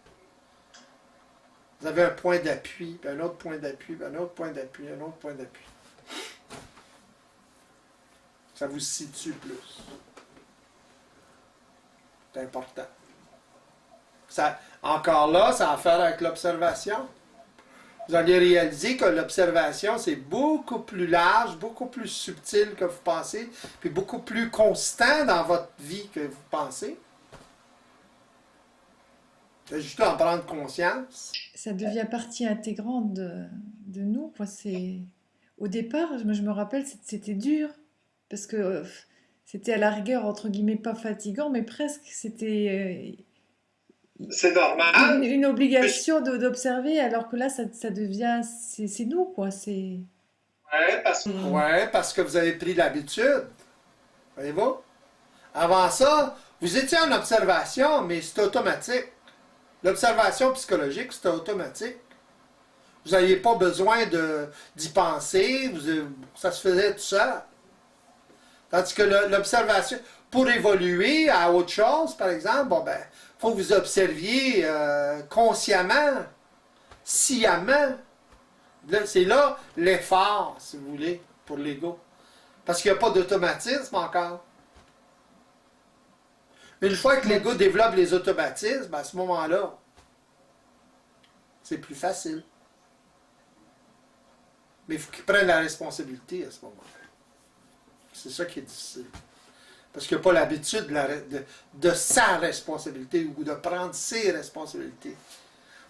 Vous avez un point d'appui, puis un autre point d'appui, puis un autre point d'appui, un autre point d'appui. Ça vous situe plus. C'est important. Encore là, ça a à faire avec l'observation. Vous allez réaliser que l'observation, c'est beaucoup plus large, beaucoup plus subtil que vous pensez, puis beaucoup plus constant dans votre vie que vous pensez. C'est juste en prendre conscience. Ça devient partie intégrante de nous, quoi. Au départ, je me rappelle, c'était dur, parce que c'était à la rigueur, entre guillemets, pas fatigant, mais presque, c'était C'est normal. une obligation d'observer, alors que là, ça devient, c'est nous, quoi. Ouais, parce que vous avez pris l'habitude. Voyez-vous? Avant ça, vous étiez en observation, mais c'était automatique. L'observation psychologique, c'était automatique. Vous n'aviez pas besoin d'y penser, ça se faisait tout seul. Tandis que l'observation, pour évoluer à autre chose, par exemple, bon ben, faut que vous observiez consciemment, sciemment. C'est là l'effort, si vous voulez, pour l'ego. Parce qu'il n'y a pas d'automatisme encore. Une fois que l'ego développe les automatismes, à ce moment-là, c'est plus facile. Mais il faut qu'il prenne la responsabilité à ce moment-là. C'est ça qui est difficile. Parce qu'il n'a pas l'habitude de sa responsabilité ou de prendre ses responsabilités.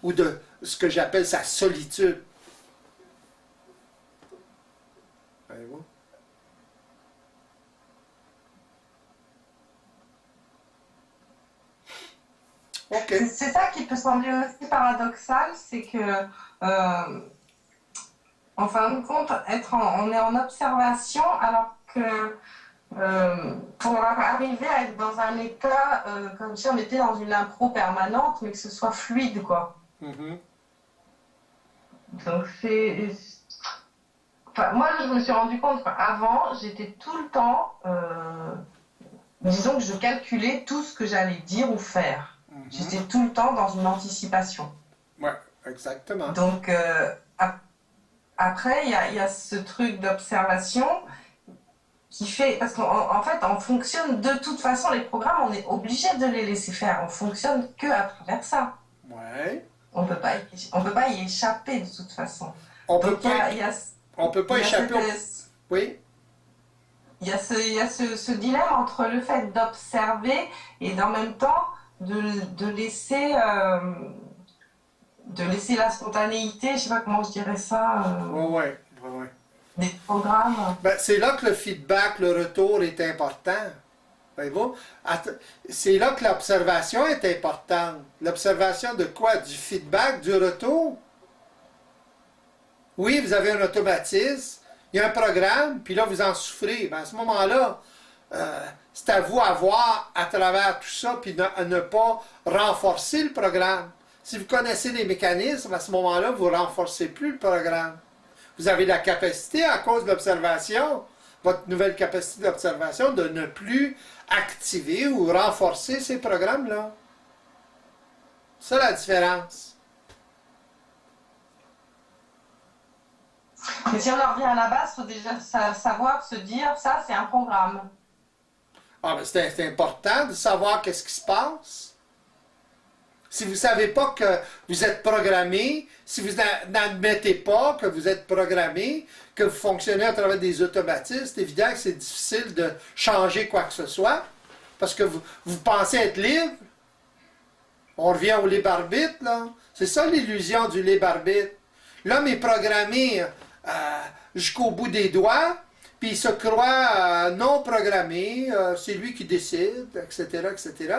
Ou de ce que j'appelle sa solitude. Voyez-vous? OK. C'est ça qui peut sembler aussi paradoxal, c'est que, en fin de compte, on est en observation alors que pour arriver à être dans un état comme si on était dans une impro permanente, mais que ce soit fluide, quoi. Mm-hmm. Donc enfin, moi, je me suis rendu compte qu'avant, j'étais tout le temps, disons que je calculais tout ce que j'allais dire ou faire. J'étais tout le temps dans une anticipation. Oui, exactement. Donc, après, il y a ce truc d'observation qui fait... Parce qu'en fait, on fonctionne de toute façon, les programmes, on est obligé de les laisser faire. On fonctionne que à travers ça. Oui. On peut pas y échapper de toute façon. On Donc, peut pas échapper Oui. Il y a ce dilemme entre le fait d'observer et en même temps de laisser la spontanéité, je sais pas comment je dirais ça, Oui. des programmes. Ben, c'est là que le feedback, le retour est important. Voyez-vous? C'est là que l'observation est importante. L'observation de quoi? Du feedback, du retour. Oui, vous avez un automatisme, il y a un programme, puis là, vous en souffrez. Ben, à ce moment-là, c'est à vous à voir à travers tout ça, puis ne pas renforcer le programme. Si vous connaissez les mécanismes, à ce moment-là, vous ne renforcez plus le programme. Vous avez la capacité, à cause de l'observation, votre nouvelle capacité d'observation, de ne plus activer ou renforcer ces programmes-là. C'est ça la différence. Mais si on en revient à la base, il faut déjà savoir se dire, ça c'est un programme. Ah, ben c'est important de savoir qu'est-ce qui se passe. Si vous ne savez pas que vous êtes programmé, si vous n'admettez pas que vous êtes programmé, que vous fonctionnez à travers des automatismes, c'est évident que c'est difficile de changer quoi que ce soit, parce que vous pensez être libre. On revient au libre-arbitre, là. C'est ça l'illusion du libre-arbitre. L'homme est programmé jusqu'au bout des doigts, puis il se croit non programmé, c'est lui qui décide, etc., etc.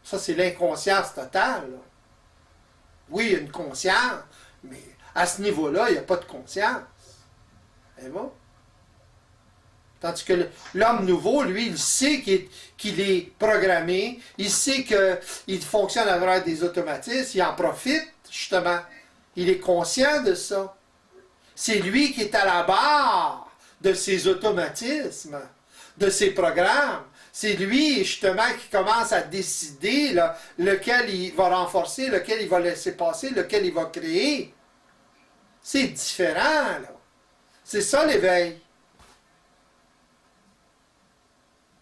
Ça, c'est l'inconscience totale, là. Oui, il y a une conscience, mais à ce niveau-là, il n'y a pas de conscience. C'est bon? Tandis que l'homme nouveau, lui, il sait qu'il est programmé, il sait qu'il fonctionne à travers des automatismes, il en profite, justement. Il est conscient de ça. C'est lui qui est à la barre de ces automatismes, de ces programmes. C'est lui, justement, qui commence à décider là, lequel il va renforcer, lequel il va laisser passer, lequel il va créer. C'est différent, là. C'est ça l'éveil.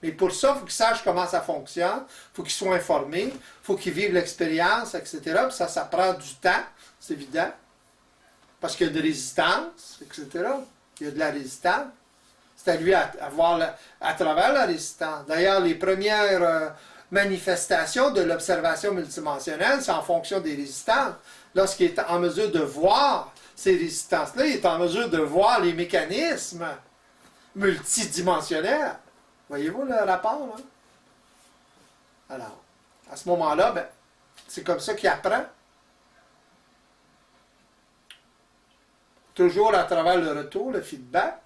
Mais pour ça, il faut qu'il sache comment ça fonctionne, il faut qu'il soit informé, il faut qu'il vive l'expérience, etc. Puis ça prend du temps, c'est évident. Parce qu'il y a de résistance, etc. Il y a de la résistance. C'est à lui à voir à travers la résistance. D'ailleurs, les premières manifestations de l'observation multidimensionnelle, c'est en fonction des résistances. Lorsqu'il est en mesure de voir ces résistances-là, il est en mesure de voir les mécanismes multidimensionnels. Voyez-vous le rapport, là? Alors, à ce moment-là, ben, c'est comme ça qu'il apprend. Toujours à travers le retour, le feedback.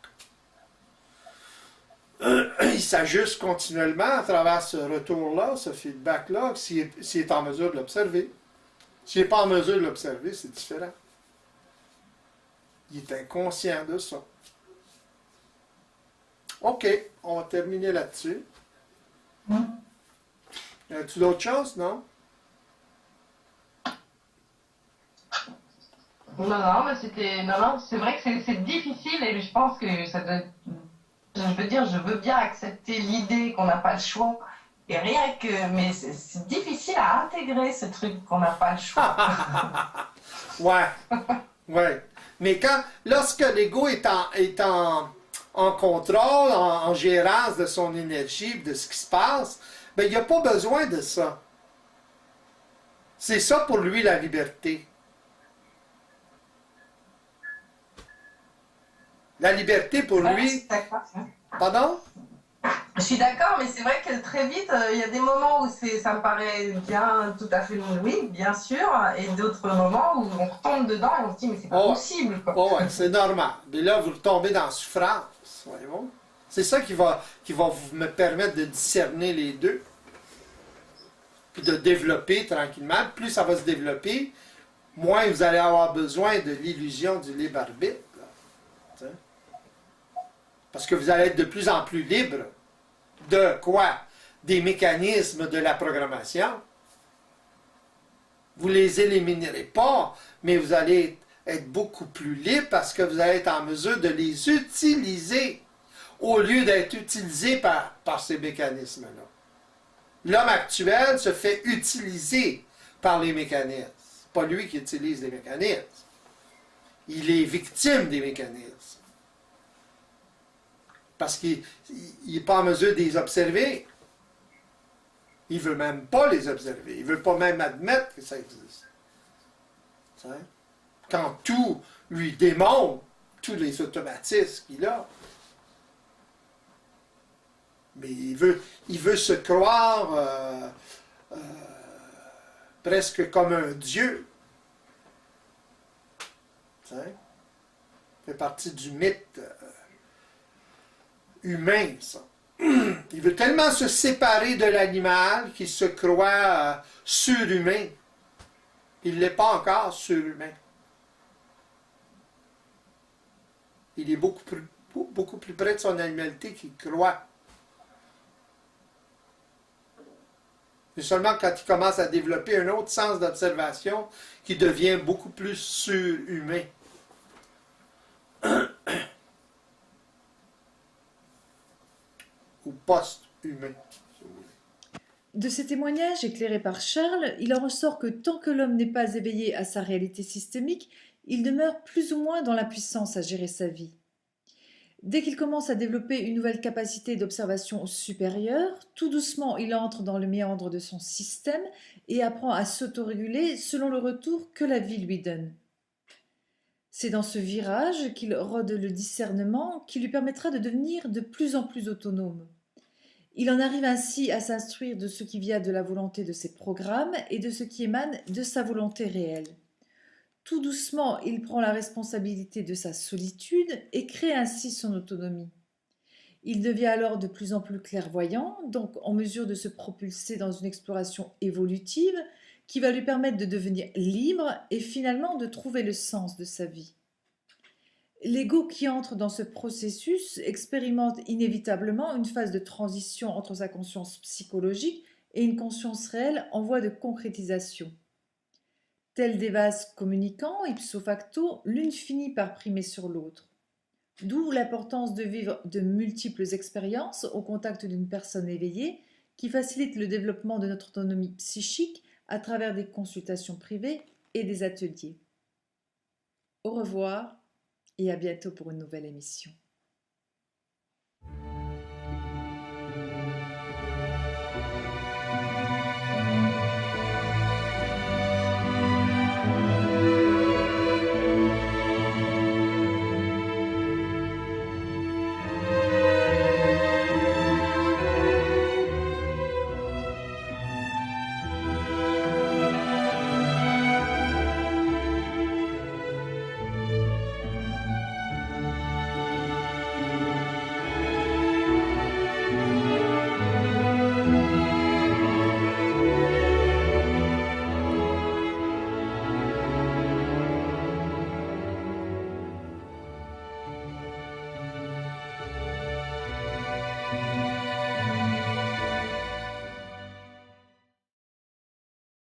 Il s'ajuste continuellement à travers ce retour-là, ce feedback-là, s'il est en mesure de l'observer. S'il n'est pas en mesure de l'observer, c'est différent. Il est inconscient de ça. OK, on va terminer là-dessus. As-tu d'autres choses, non? Non, mais non, c'est vrai que c'est difficile et je pense que ça doit. Je veux dire, je veux bien accepter l'idée qu'on n'a pas le choix. Et rien que. Mais c'est difficile à intégrer ce truc qu'on n'a pas le choix. Ouais. Ouais. Mais lorsque l'ego est en contrôle, en gérance de son énergie, de ce qui se passe, ben il n'y a pas besoin de ça. C'est ça pour lui la liberté. La liberté pour lui. Pardon? Je suis d'accord, mais c'est vrai que très vite, il y a des moments où ça me paraît bien, tout à fait oui, bien sûr, et d'autres moments où on retombe dedans et on se dit, mais c'est pas possible, quoi. Oh, ouais, c'est normal. Mais là, vous retombez dans la souffrance. Voyez-vous? C'est ça qui va me permettre de discerner les deux. Puis de développer tranquillement. Plus ça va se développer, moins vous allez avoir besoin de l'illusion du libre arbitre. Là. Parce que vous allez être de plus en plus libre de quoi? Des mécanismes de la programmation. Vous ne les éliminerez pas, mais vous allez être beaucoup plus libre parce que vous allez être en mesure de les utiliser au lieu d'être utilisé par ces mécanismes-là. L'homme actuel se fait utiliser par les mécanismes. Pas lui qui utilise les mécanismes. Il est victime des mécanismes. Parce qu'il n'est pas en mesure de les observer. Il ne veut même pas les observer. Il ne veut pas même admettre que ça existe. Quand tout lui démontre tous les automatismes qu'il a. Mais il veut se croire presque comme un dieu. Ça fait partie du mythe humain, ça. Il veut tellement se séparer de l'animal qu'il se croit surhumain. Il ne l'est pas encore surhumain. Il est beaucoup plus près de son animalité qu'il croit. C'est seulement quand il commence à développer un autre sens d'observation qu'il devient beaucoup plus surhumain. ou post-humain, si vous voulez. De ces témoignages éclairés par Charles, il en ressort que tant que l'homme n'est pas éveillé à sa réalité systémique, il demeure plus ou moins dans l'impuissance à gérer sa vie. Dès qu'il commence à développer une nouvelle capacité d'observation supérieure, tout doucement il entre dans le méandre de son système et apprend à s'autoréguler selon le retour que la vie lui donne. C'est dans ce virage qu'il rôde le discernement qui lui permettra de devenir de plus en plus autonome. Il en arrive ainsi à s'instruire de ce qui vient de la volonté de ses programmes et de ce qui émane de sa volonté réelle. Tout doucement, il prend la responsabilité de sa solitude et crée ainsi son autonomie. Il devient alors de plus en plus clairvoyant, donc en mesure de se propulser dans une exploration évolutive qui va lui permettre de devenir libre et finalement de trouver le sens de sa vie. L'ego qui entre dans ce processus expérimente inévitablement une phase de transition entre sa conscience psychologique et une conscience réelle en voie de concrétisation. Tels des vases communicants, ipso facto, l'une finit par primer sur l'autre. D'où l'importance de vivre de multiples expériences au contact d'une personne éveillée qui facilite le développement de notre autonomie psychique à travers des consultations privées et des ateliers. Au revoir et à bientôt pour une nouvelle émission.